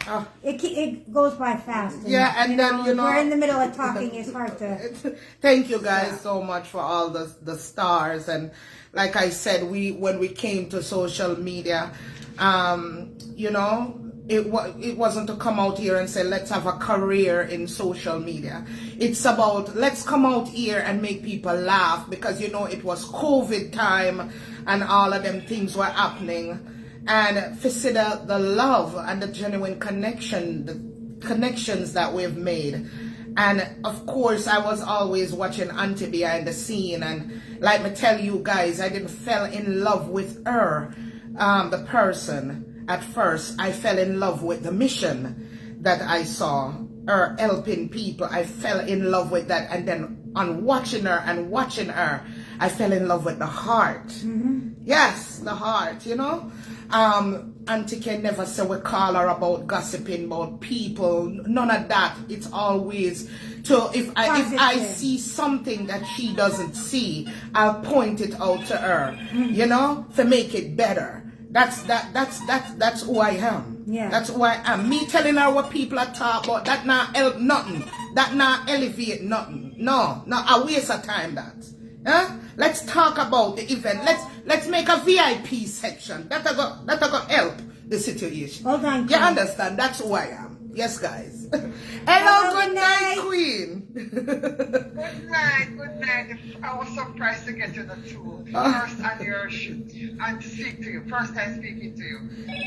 Oh. It goes by fast. Yeah, and then, you know- we're in the middle of talking. It's hard to. Thank you guys so much for all the stars. And like I said, when we came to social media, you know, it wasn't to come out here and say, let's have a career in social media. It's about, let's come out here and make people laugh, because, you know, it was COVID time and all of them things were happening. And consider the love and the genuine connections that we've made. And of course, I was always watching Auntie behind the scene. And like me tell you guys, I didn't fell in love with her, the person. At first, I fell in love with the mission that I saw, her helping people. I fell in love with that. And then on watching her, I fell in love with the heart. Yes, the heart, you know. Auntie can never say we call her about gossiping about people. None of that. It's always if I see something that she doesn't see, I'll point it out to her, you know, to make it better. That's who I am. Yeah. That's who I am. Me telling her what people are talking about, that not help nothing. That not elevate nothing. No, a waste of time that. Huh? Let's talk about the event. Let's make a VIP section. That'll go help the situation. Hold on, You Queen. understand? That's who I am. Yes, guys. Hello, good night, Queen. Good night. I was surprised to get you the tool first on your shoot and to speak to you. First time speaking to you.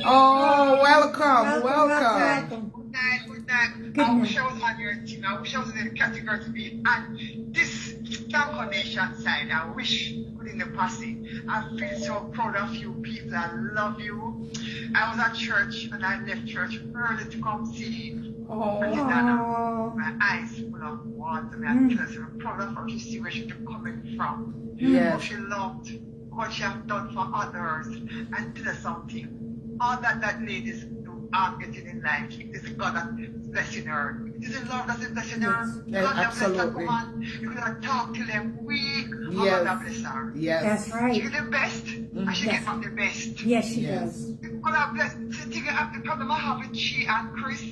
Oh, welcome. Good night. I wish I was on your team. I wish I was in the category to be on this Tanko Nation side. I wish within the posse. I feel so proud of you people. I love you. I was at church and I left church early to come see you. Oh. And then my eyes full of water. I'm so proud of her to see where she's coming from. Yes. How she loved what she has done for others. And tell us something. All that ladies do are getting in life. It is God that's blessing her. It is the Lord that's blessing her. Yes, God has blessed her absolutely. woman. You cannot talk to them weak. Yes. God bless her. Yes. That's right. She get the best, and she Yes. get not the best. Yes, she Yes. does. God bless. The problem I have with she and Chris,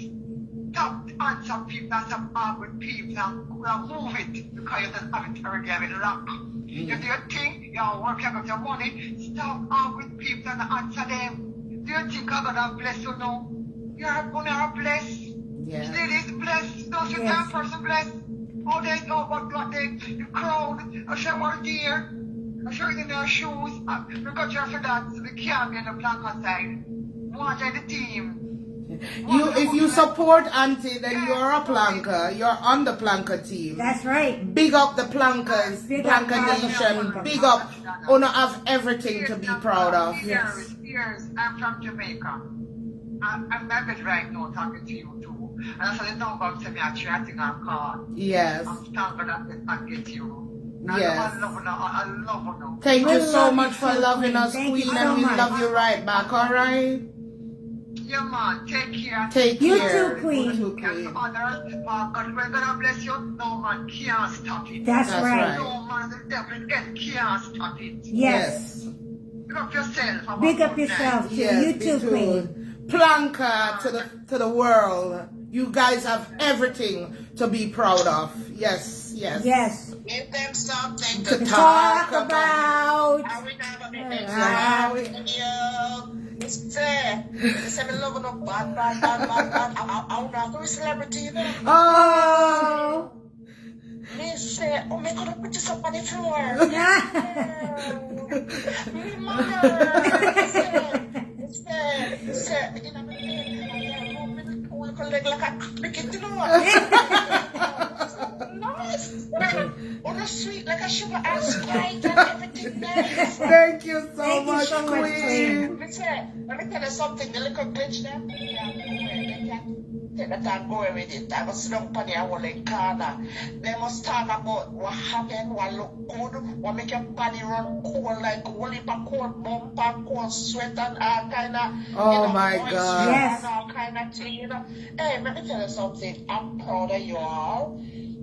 stop on some people and some awkward people and move it because you don't have it already have it locked. You do your thing, you work out your money, stop awkward people and answer them. Do you think God will bless you now? You're gonna bless. Yes. Ladies blessed, those you Yes. person blessed. Oh, there's no what the crowd, I should work there. I should in their shoes. We got you for that, so we can't be on the plank side. Watch the team. If you support Auntie, then you're a planker. You're on the planker team. That's right. Big up the plankers, Big up planker all the nation. plankers. Big up. Honor have everything to be proud of. Yes. Years, I'm from Jamaica. I'm married right now, talking to you too. And I said, don't go to me, I'm chatting on call. Yes. I'm talking and get you. Yes. I love her. Thank We you so love much you for too, loving Queen. us, Thank you Queen, so and we much. love you right back, alright? Yeah, man, take care. Take You care. too, Queen. You too, And Queen. others, God, we're gonna bless you. No man can't stop it. That's That's right. right. No man, the devil can't stop it. Yes. Pick up yourself. Have a Big up good night. yourself, too. Yes, You me too, too. Queen. Planker to the world. You guys have everything to be proud of. Yes, yes. Yes. Give them something To to talk Talk about. I will never be next Yeah, we- It's fair. It's a love no bad. I'm not a celebrity, you know. Oh. Me say, oh my God, put this up on the floor. Me mother. It's you know, we can leg like a cricket, you know what? Nice. On a sweet like a sugar and Sprite and everything nice. Thank you so Thank you much, so much, Queen. Let me tell you something, the little glitch there. They can't take the time going with it. I was sitting up on the whole corner. They must talk about what happened, what look good, what make your body run cold, like whole heap of cold bumper, cold sweat and all kind of, Oh my God. Yes. and all kind of thing, you know. Hey, let me tell you something. I'm proud of you all.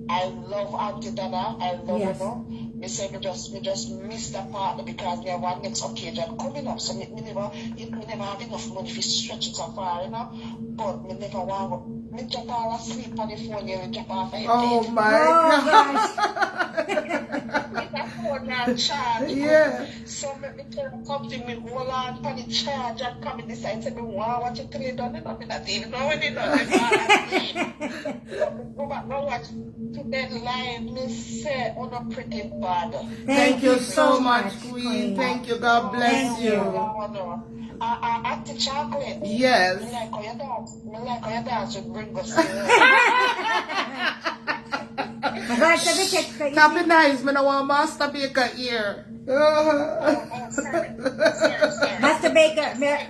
I love Auntie Donna. I love Yes. her. Me say me just miss the partner because we have one next occasion coming up. So me never have enough money to stretch it so far, you know. But me never want me jump all asleep on the phone here and jump off a Oh bed. my Oh, God. gosh. phone and charge. Yeah. So me tell something, me hold on for the charge and come in this side, say me want watch it till it done, and me not even know when it done, I fall asleep. So me go back, go watch today live, me say, oh no pretty bad. Thank you so much, Queen. Thank you. God bless you. Auntie Chocolate. Yes. Me like how you dance. Me like how you dance with Bringo. Tap it nice, me no want Master Baker here.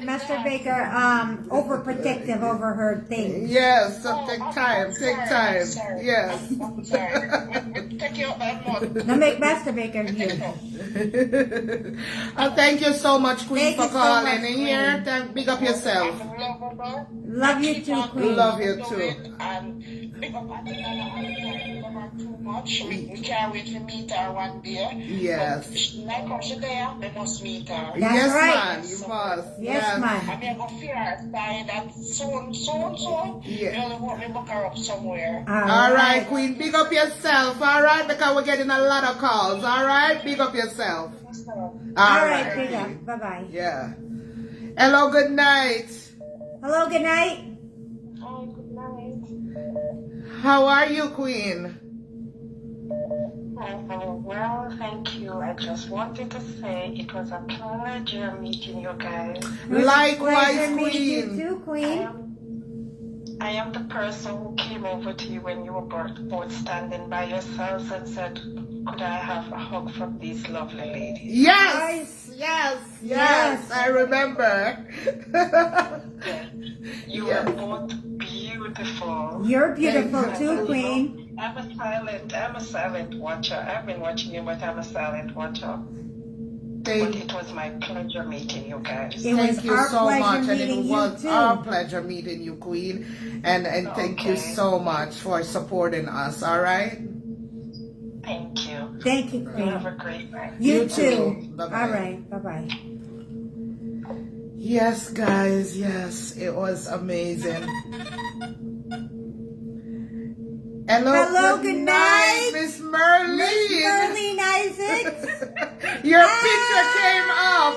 Master Baker, overprotective over her thing. Yes, so take time, take time. Yes. I'm sorry. Take you out that month. Now make Master Baker here. Thank you so much, Queen, Thank for you so calling much, here. Queen. Big up yourself. Love you too, Queen. Love you too. And big up at too much. We can't wait to meet her one day. Yes. Like how she there, we must meet her. That's Yes, right. man, you must. Yes, man. I mean, I go fear her by that soon. Yeah. Really want me to book her up somewhere. All right, Queen, big up yourself, all right? Because we're getting a lot of calls, all right? Big up yourself. All right, big up. Bye-bye. Yeah. Hello, good night. Hello, good night. Oh, good night. How are you, Queen? Well, thank you. I just wanted to say it was a pleasure meeting you guys. Likewise, Pleasure meeting you Queen. too, Queen. I am the person who came over to you when you were both standing by yourselves and said, could I have a hug from these lovely ladies? Yes, yes, I remember. You are both beautiful. You're beautiful too, Queen. I'm a silent watcher. I've been watching you, but I'm a silent watcher. But it was my pleasure meeting you guys. Thank you so much, and it meeting was you our too. pleasure meeting you, Queen. And thank you so much for supporting us, all right? Thank you. Thank you, You Queen. have a great night. You You too. too. Bye-bye. All right. Bye-bye. Yes, guys, yes, it was amazing. Hello, good night. Miss Merlene. Miss Merlene Isaacs. Your picture came up.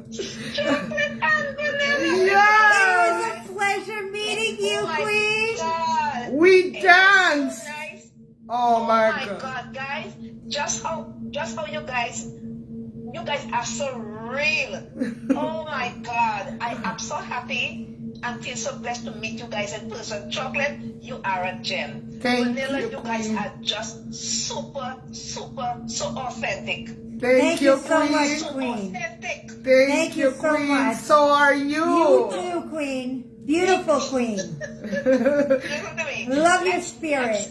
It was Yeah, a pleasure meeting you, Queen. God. we danced. Nice. Oh my my God. God, guys, just how you guys are so real. Oh my God, I am so happy and feel so blessed to meet you guys in person. Chocolate, you are a gem. Thank Vanilla, you, you guys Queen. are just super, so authentic. Thank you, so Queen. much, So Queen. authentic. Thank you, so Queen. much. So are You you. too, Queen. Beautiful Queen. Listen to me. Love your spirit.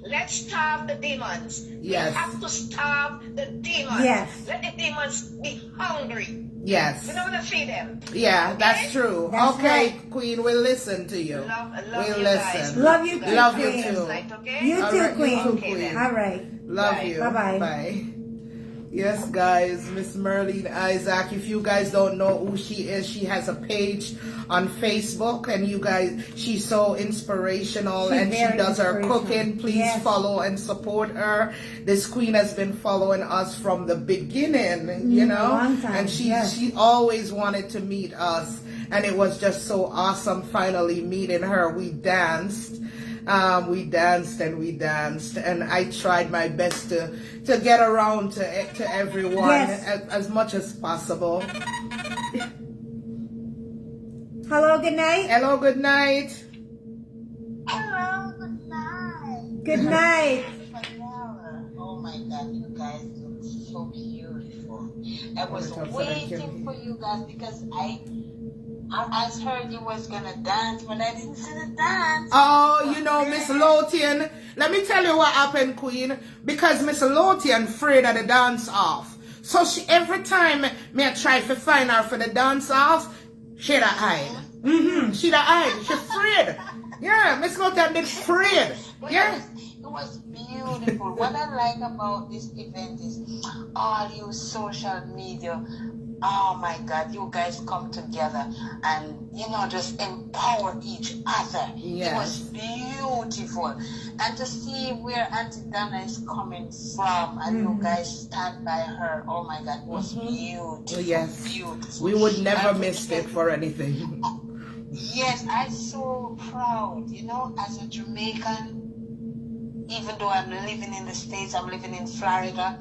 Let's starve the demons. Yes. We have to starve the demons. Yes. Let the demons be hungry. Yes. We don't want to feed them. Yeah, that's true. That's Okay, right. Queen, we'll listen to you. Love We'll you listen. guys. Love you too, Love you Queen. too. Night, okay? You All too, right, you Queen. too, Okay, Queen. then. All right. Love Bye. you. Bye-bye. Bye. Yes, guys, Miss Merlene Isaac. If you guys don't know who she is, she has a page on Facebook, and you guys, she's so inspirational, She's and she very does her inspirational. cooking. Please Yes. follow and support her. This queen has been following us from the beginning, you know, long time, and she yes. she always wanted to meet us, and it was just so awesome finally meeting her. We danced. We danced, and I tried my best to get around to everyone Yes. as much as possible. Hello, good night. Hello, good night. Hello, good night. Good night. Oh my God, you guys look so beautiful. I was Oh, waiting for you guys because I heard you was gonna dance, but I didn't see the dance. Oh, you know, Miss Lothian, let me tell you what happened, Queen. Because Miss Lothian afraid of the dance off. So she every time me I try to find her for the dance off, she da hide. She da hide. She afraid. Yeah, Miss Lothian been afraid. But Yeah. it was beautiful. What I like about this event is all you social media Oh my God, you guys come together and, just empower each other. It was Yes. beautiful. And to see where Auntie Dana is coming from and you guys stand by her, oh my God, it was beautiful. Yes. Beautiful. We would never And miss it for anything. yes, I'm so proud, as a Jamaican. Even though I'm living in the States, I'm living in Florida,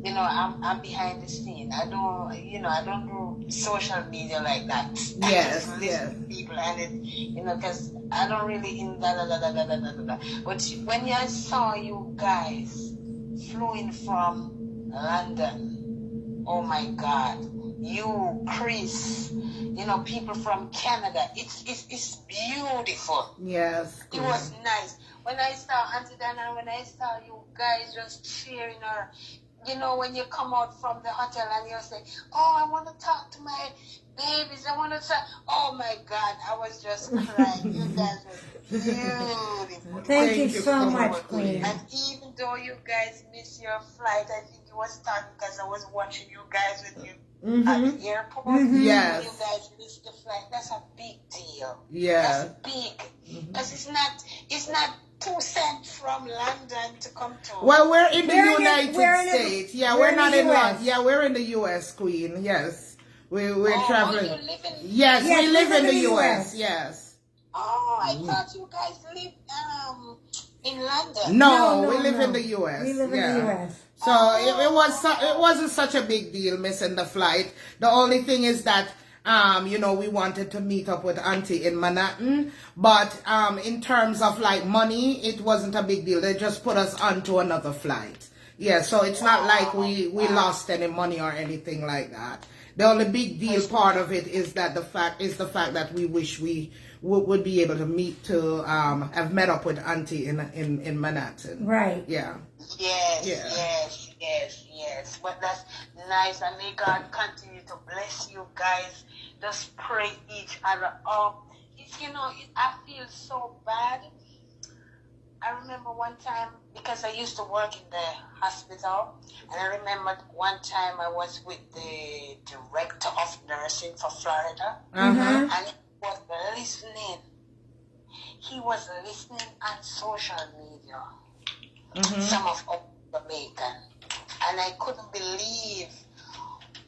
I'm behind the scene. I don't do social media like that. I Yes, just yes. listen to people and because I don't really in da da da da da da da da. But when I saw you guys flowing from London, oh my God, you, Chris, people from Canada, it's beautiful. Yes. It was nice. When I saw Auntie Dana, when I saw you guys just cheering her, when you come out from the hotel and you say, oh, I want to talk to my babies. I want to talk. Oh, my God. I was just crying. You guys were beautiful. Thank you so much, Queen. And even though you guys missed your flight, I think it was time because I was watching you guys with you at the airport. Yes. You guys missed the flight. That's a big deal. Yeah. That's big. Because it's not 2 cents from London to come to. Well, we're in the We're in United States. Yeah, we're not in London. Yeah, we're in the U.S., Queen. Yes. We're traveling. You live in... Yes, we live in the U.S. Yes. Oh, I thought you guys lived in London. No, we live in the U.S. We live in the U.S. So it wasn't such a big deal missing the flight. The only thing is that we wanted to meet up with Auntie in Manhattan, but in terms of like money, it wasn't a big deal. They just put us onto another flight. Yeah, so it's not like we lost any money or anything like that. The only big deal part of it is that the fact that we wish we would be able to have met up with Auntie in Manhattan. Right. Yeah. Yes. But that's nice, and may God continue to bless you guys. Just pray each other up. I feel so bad. I remember one time, because I used to work in the hospital, and I remember one time I was with the director of nursing for Florida, and he was listening. He was listening on social media, some of Jamaican, and I couldn't believe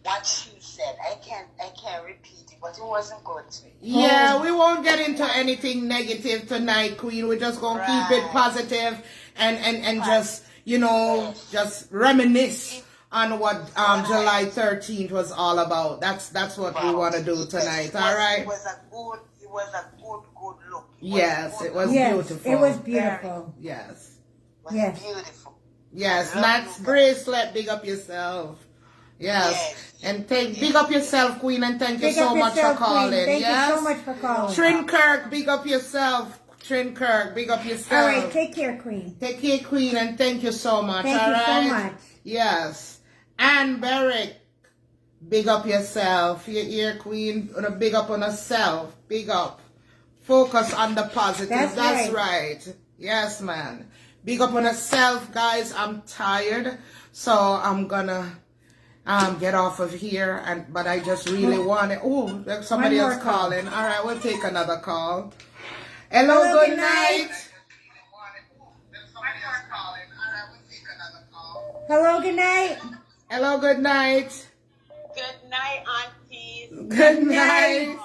what she said. I can't repeat it, but it wasn't good to me. Yeah, we won't get into anything negative tonight, Queen. We're just gonna keep it positive and just reminisce on what July 13th was all about. That's what we want to do tonight. All right. It was a good look. Yes, it was Yes, beautiful. it was beautiful. Yes. It was Yes. beautiful. Yes, Nat's bracelet, big up yourself. Yes. And big up yourself, Queen, and thank you Big so up much for yourself, calling. Queen. Thank Yes. you so much for calling. Trinkirk, big up yourself. Trinkirk, big up yourself. All right, take care, Queen. Take care, Queen, and thank you so much. Thank all you so right? much. Yes. And Beric, big up yourself. You hear, Queen? Big up on yourself. Big up. Focus on the positive. That's right. Yes, man. Big up on yourself, guys. I'm tired, so I'm gonna get off of here. But I just really want it. Oh, there's somebody else calling. All right, we'll take another call. Hello, good night. Hello, good night. Hello, good night. Good night, aunties. Good night.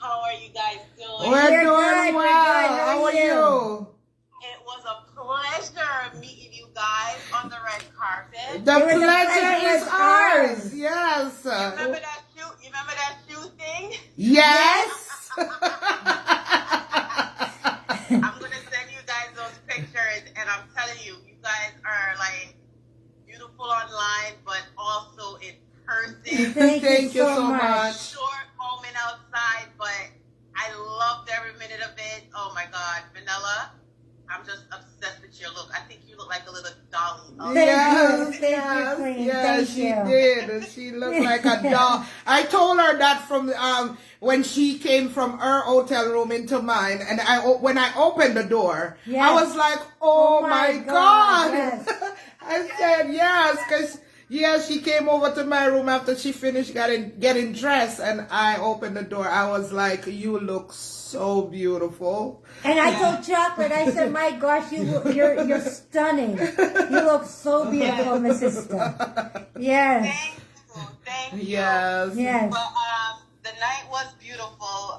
How are you guys doing? We're We're doing good, well. we're good. How are you? It was a pleasure meeting you guys on the red carpet. The It was a pleasure pleasure is was ours. ours. Yes. Remember that shoe? You remember that shoe thing? Yes. I'm gonna send you guys those pictures, and I'm telling you, you guys are like beautiful online, but also in person. Thank you so much. Short moment outside, but I loved every minute of it. Oh my God, Vanilla, I'm just obsessed with your look. I think you look like a little dolly. Thank you, Queen. Yes, Thank she you. did. She looked like a doll. I told her that from when she came from her hotel room into mine, and when I opened the door, I Yes. was like, oh my God. Yes. I said yes, because Yeah, she came over to my room after she finished getting dressed, and I opened the door. I was like, "You look so beautiful." And I told Chocolate, I said, "My gosh, you're stunning. You look so beautiful, my sister." Yes. Thank you. Yes. Yes. But the night was beautiful.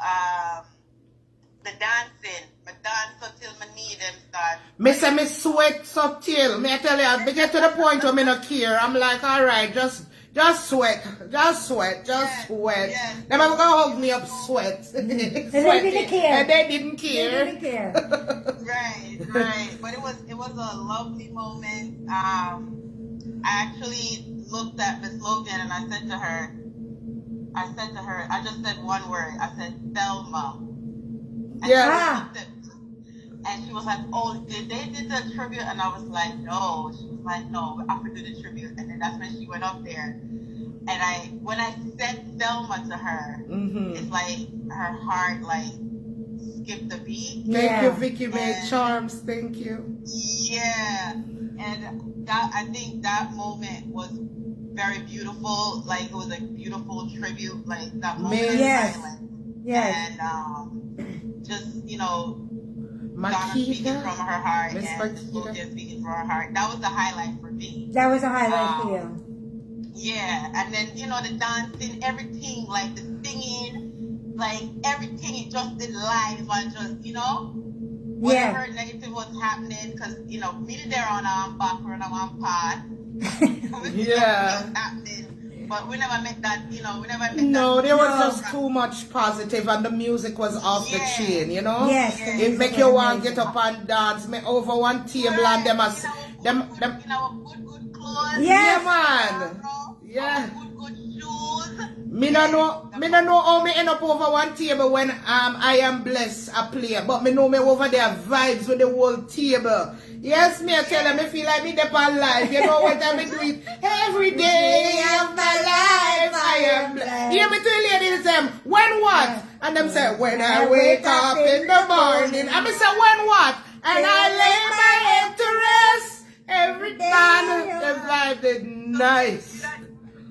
The dancing, my dance until my knee them start. Me say me sweat subtle. Me I tell you, me get to the point where me not care. I'm like, all right, just sweat, just sweat. Yes. Them are gonna hug me up, sweat. And they didn't care. And they didn't care. They didn't care. Right. But it was a lovely moment. I actually looked at Miss Logan and I said to her, I just said one word. I said, Thelma. And Yeah. and she was like, "Oh, did they do the tribute?" And I was like, "No." She was like, "No, I have to do the tribute." And then that's when she went up there. And when I said Thelma to her, it's like her heart like skipped a beat. Thank you, Vicky May Charms. Thank you. Yeah, and I think that moment was very beautiful. Like it was a beautiful tribute. Like that moment of silence. Yes. And just Donna speaking Makita. from her heart Miss and Makita. Logan speaking from her heart. That was the highlight for me. That was a highlight for you. Yeah, and then the dancing, everything, like the singing, like everything, it just did live and just whatever negative was happening, because me there on background on one part. Yeah. Was happening. But we never met that, No, there was just too much positive, and the music was off the chain, Yes. It make you want to get up and dance. Me over one table and them good clothes. Yes. Yeah, man. Yeah. Good shoes. Me no know how me end up over one table when I Am Blessed a play, but me know me over there vibes with the whole table. Yes, me I tell them I feel like me dep on life. You know what I do it every day of my life. I am blessed. Hear me to the ladies them when what? And them say when I wake up in the morning. And me say when what? And I lay my head to rest. Every time the vibe is nice.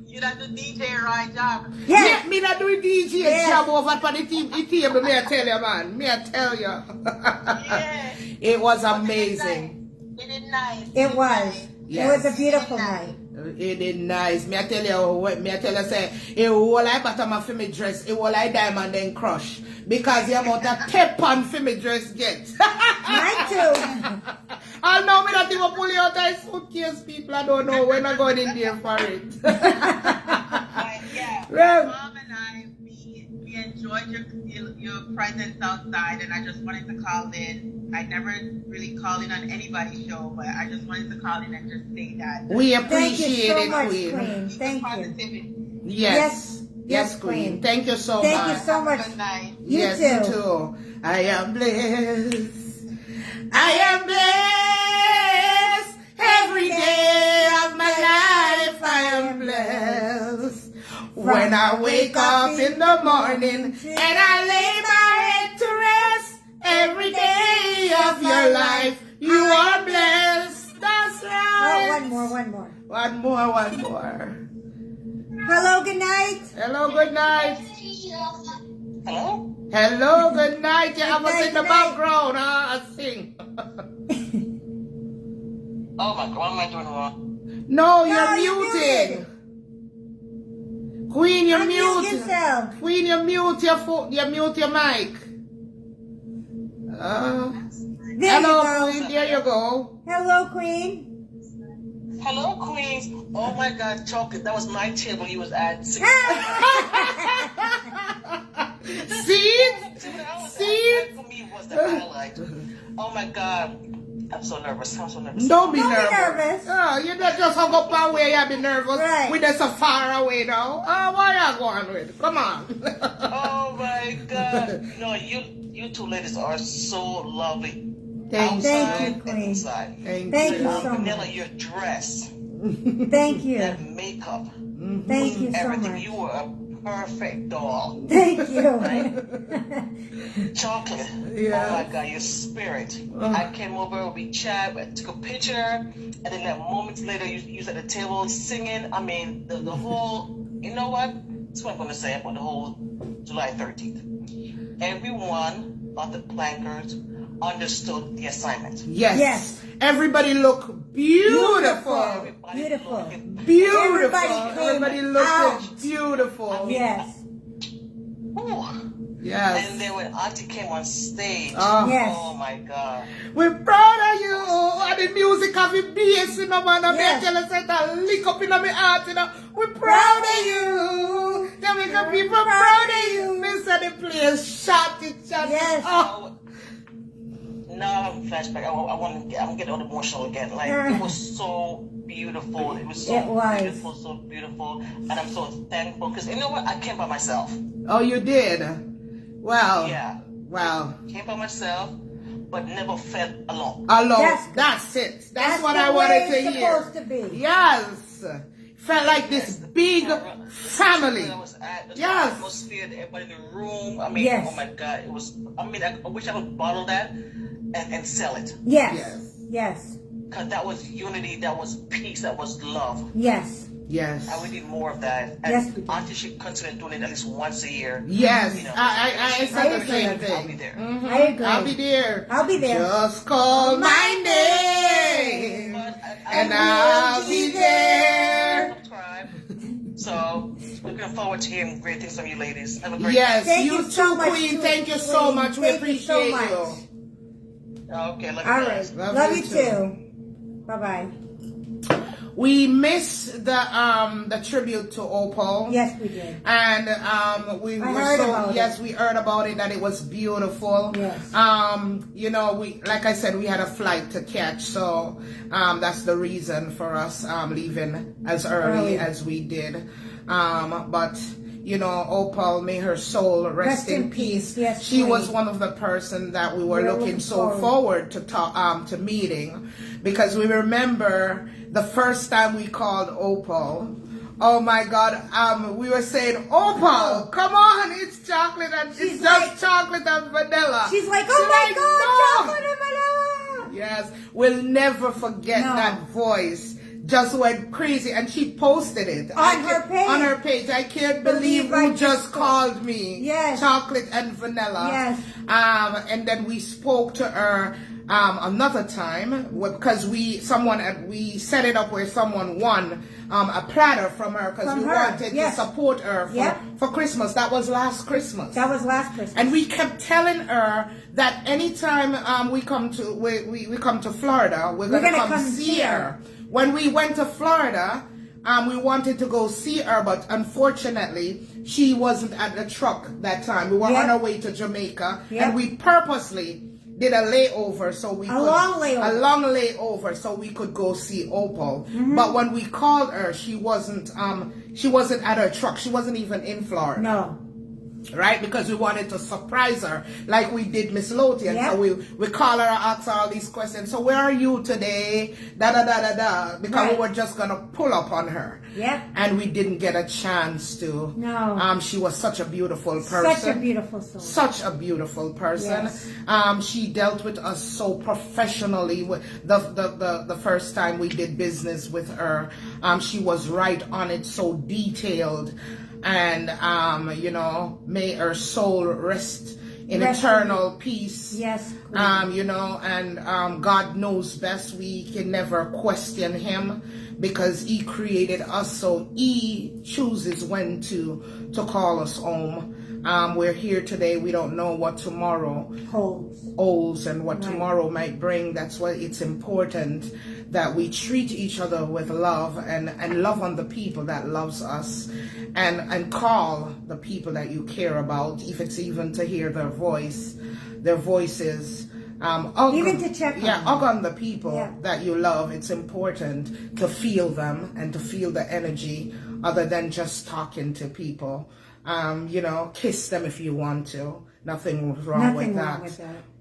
You don't do DJ right job. Yeah, me not doing DJ job over on the table. Me I tell you, man. Me I tell you. Yeah. It was amazing. It is nice. It was. Yes. It was a beautiful night. It is nice. Me I tell you, say, it will like bottom of me dress, it will like diamond and crush. Because the amount of tap on for me dress get. Mine too. I know me not even pull you out of suitcase, people. I don't know when I'm going in there for it. Yeah. Well, Mom and I, we enjoyed your presence outside, and I just wanted to call in. I never really call in on anybody's show, but I just wanted to call in and just say that. we Thank appreciate you so it, much, Queen. Queen. Thank you. Positivity. Yes, Queen. Thank you so Thank much. you so much. Good night. You Yes, too. you too. I am blessed. I am blessed. Every day of my life I am blessed. When I wake up in the morning and I lay my head to rest, every day of your life you are blessed. That's right. Oh, one more. One more. Hello, good night. Hello, good night. Hello? Hello, good night. You have us night, in the good night. background. I sing. Oh my God, what am I doing wrong? No, you're No, you're muting. Queen, you're Unmute mute. yourself. Queen, you mute your phone. You mute your mic. There Hello, you go. Queen. There you go. Hello, Queen. Hello, Queens. Oh my God, Chocolate, that was my table he was at. See? See? That for me was the highlight. Oh my God. I'm so nervous. Don't be Don't be nervous. nervous. Oh, you not just hung up and way you be nervous. Right. We're just so far away now. Oh, what you going with? Come on. Oh my God. No, you two ladies are so lovely. Thank Outside you, and Queen. inside. Thank Thank you. you so Vanilla, much. your dress, Thank you. that makeup, Thank you so everything. much. You were perfect doll. Thank you. Chocolate. Yeah. Oh my God, your spirit. I came over, we chat, we took a picture, and then like moments later, you was at the table singing. I mean, the whole, you know what? That's what I'm going to say about the whole July 13th. Everyone but the plankers understood the assignment. Yes. Yes. Everybody look beautiful. Everybody Beautiful. looking- Beautiful. Everybody came Everybody out. looked beautiful. Yes. Ooh. Yes. And then when Auntie came on stage, Oh. Yes. oh my God. We're proud of you. And the music of the bass, you know, man. Yes. I tell us that lick up in my heart, you know. We're proud of you. Jamaican people proud of you. Mr. The place, shout it. Yes. Oh. Now I'm flashback. I'm getting all emotional again. Like it was so beautiful. It was so It was. beautiful, so beautiful. And I'm so thankful because you know what? I came by myself. Oh, you did? Wow. Yeah. Wow. Came by myself, but never felt alone. Alone. That's it. That's what the I wanted way to it's hear. supposed to be. Yes. Felt like this big family. I was at the Yes. atmosphere, everybody in the room. I mean, Yes. oh my God, it was. I mean, I wish I could bottle that and sell it. Yes. Yes. Yes. Cause that was unity, that was peace, that was love. Yes. Yes. And we need more of that. And Yes, we do. Auntie should consider doing it at least once a year. Yes. You know, I said the same I'll be thing. there. I agree. I'll be there. I'll be there. Just call my name. But And I'll be there. subscribe. So looking forward to hearing great things from you ladies. Have a great Yes, Thank you you so too, much, Queen. too, Thank you so Queen. much. We Thank you so appreciate much. you. night. Okay, love you All guys. right. Love Love you you too. too. Bye bye. We missed the tribute to Opal. Yes, we did. And we I were heard so about it. yes, we heard about it, that it was beautiful. Yes. You know, we, like I said, we had a flight to catch, so that's the reason for us leaving as early as we did. But you know, Opal, may her soul rest in peace. Yes, she was Queen. one of the person that we were We're looking looking so forward to to meeting, because we remember the first time we called Opal. Oh my God! We were saying, Opal, come on, it's chocolate and She's it's like- just chocolate and vanilla. She's like, oh my like, God, "No." chocolate and vanilla. Yes, we'll never forget No. that voice. Just went crazy, and she posted it On her page. On her page, I can't believe I who just called me. Yes. Chocolate and vanilla. Yes. And then we spoke to her another time because we set it up where someone won a platter from her because From we her, wanted yes. to support her for Christmas. That was last Christmas. That was last Christmas. And we kept telling her that anytime we come to Florida, we're gonna come see her. When we went to Florida, we wanted to go see her, but unfortunately, she wasn't at the truck that time. We were Yep. on our way to Jamaica, Yep. and we purposely did a layover so we could long layover. a long layover so we could go see Opal. But when we called her, she wasn't at her truck. She wasn't even in Florida. No. Right, because we wanted to surprise her like we did Miss Lothian. Yep. So we call her and ask her all these questions. So where are you today? Da da da da da. Because Right. we were just gonna pull up on her. Yep. And we didn't get a chance to. No. She was such a beautiful person. Such a beautiful soul. Such a beautiful person. Yes. She dealt with us so professionally. The first time we did business with her, she was right on it, so detailed. And you know, may her soul rest in eternal peace. Yes. You know, and God knows best. We can never question him because he created us, so he chooses when to call us home. We're here today. We don't know what tomorrow holds and what tomorrow might bring. That's why it's important that we treat each other with love and love on the people that loves us, and call the people that you care about, if it's even to hear their voices. Even to check on them. Hug on the people that you love. It's important to feel them and to feel the energy other than just talking to people. You know, kiss them if you want to. Nothing wrong with that.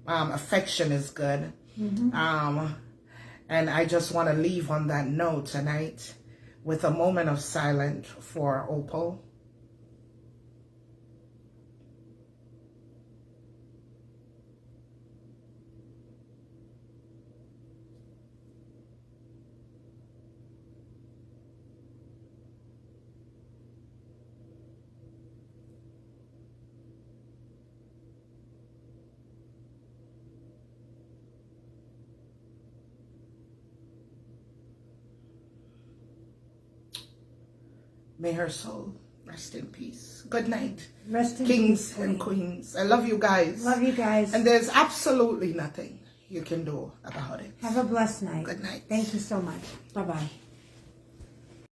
Affection is good. And I just want to leave on that note tonight with a moment of silence for Opal. May her soul rest in peace. Good night, Rest in kings peace, and Queen. queens. I love you guys. Love you guys. And there's absolutely nothing you can do about it. Have a blessed night. Good night. Thank you so much. Bye-bye.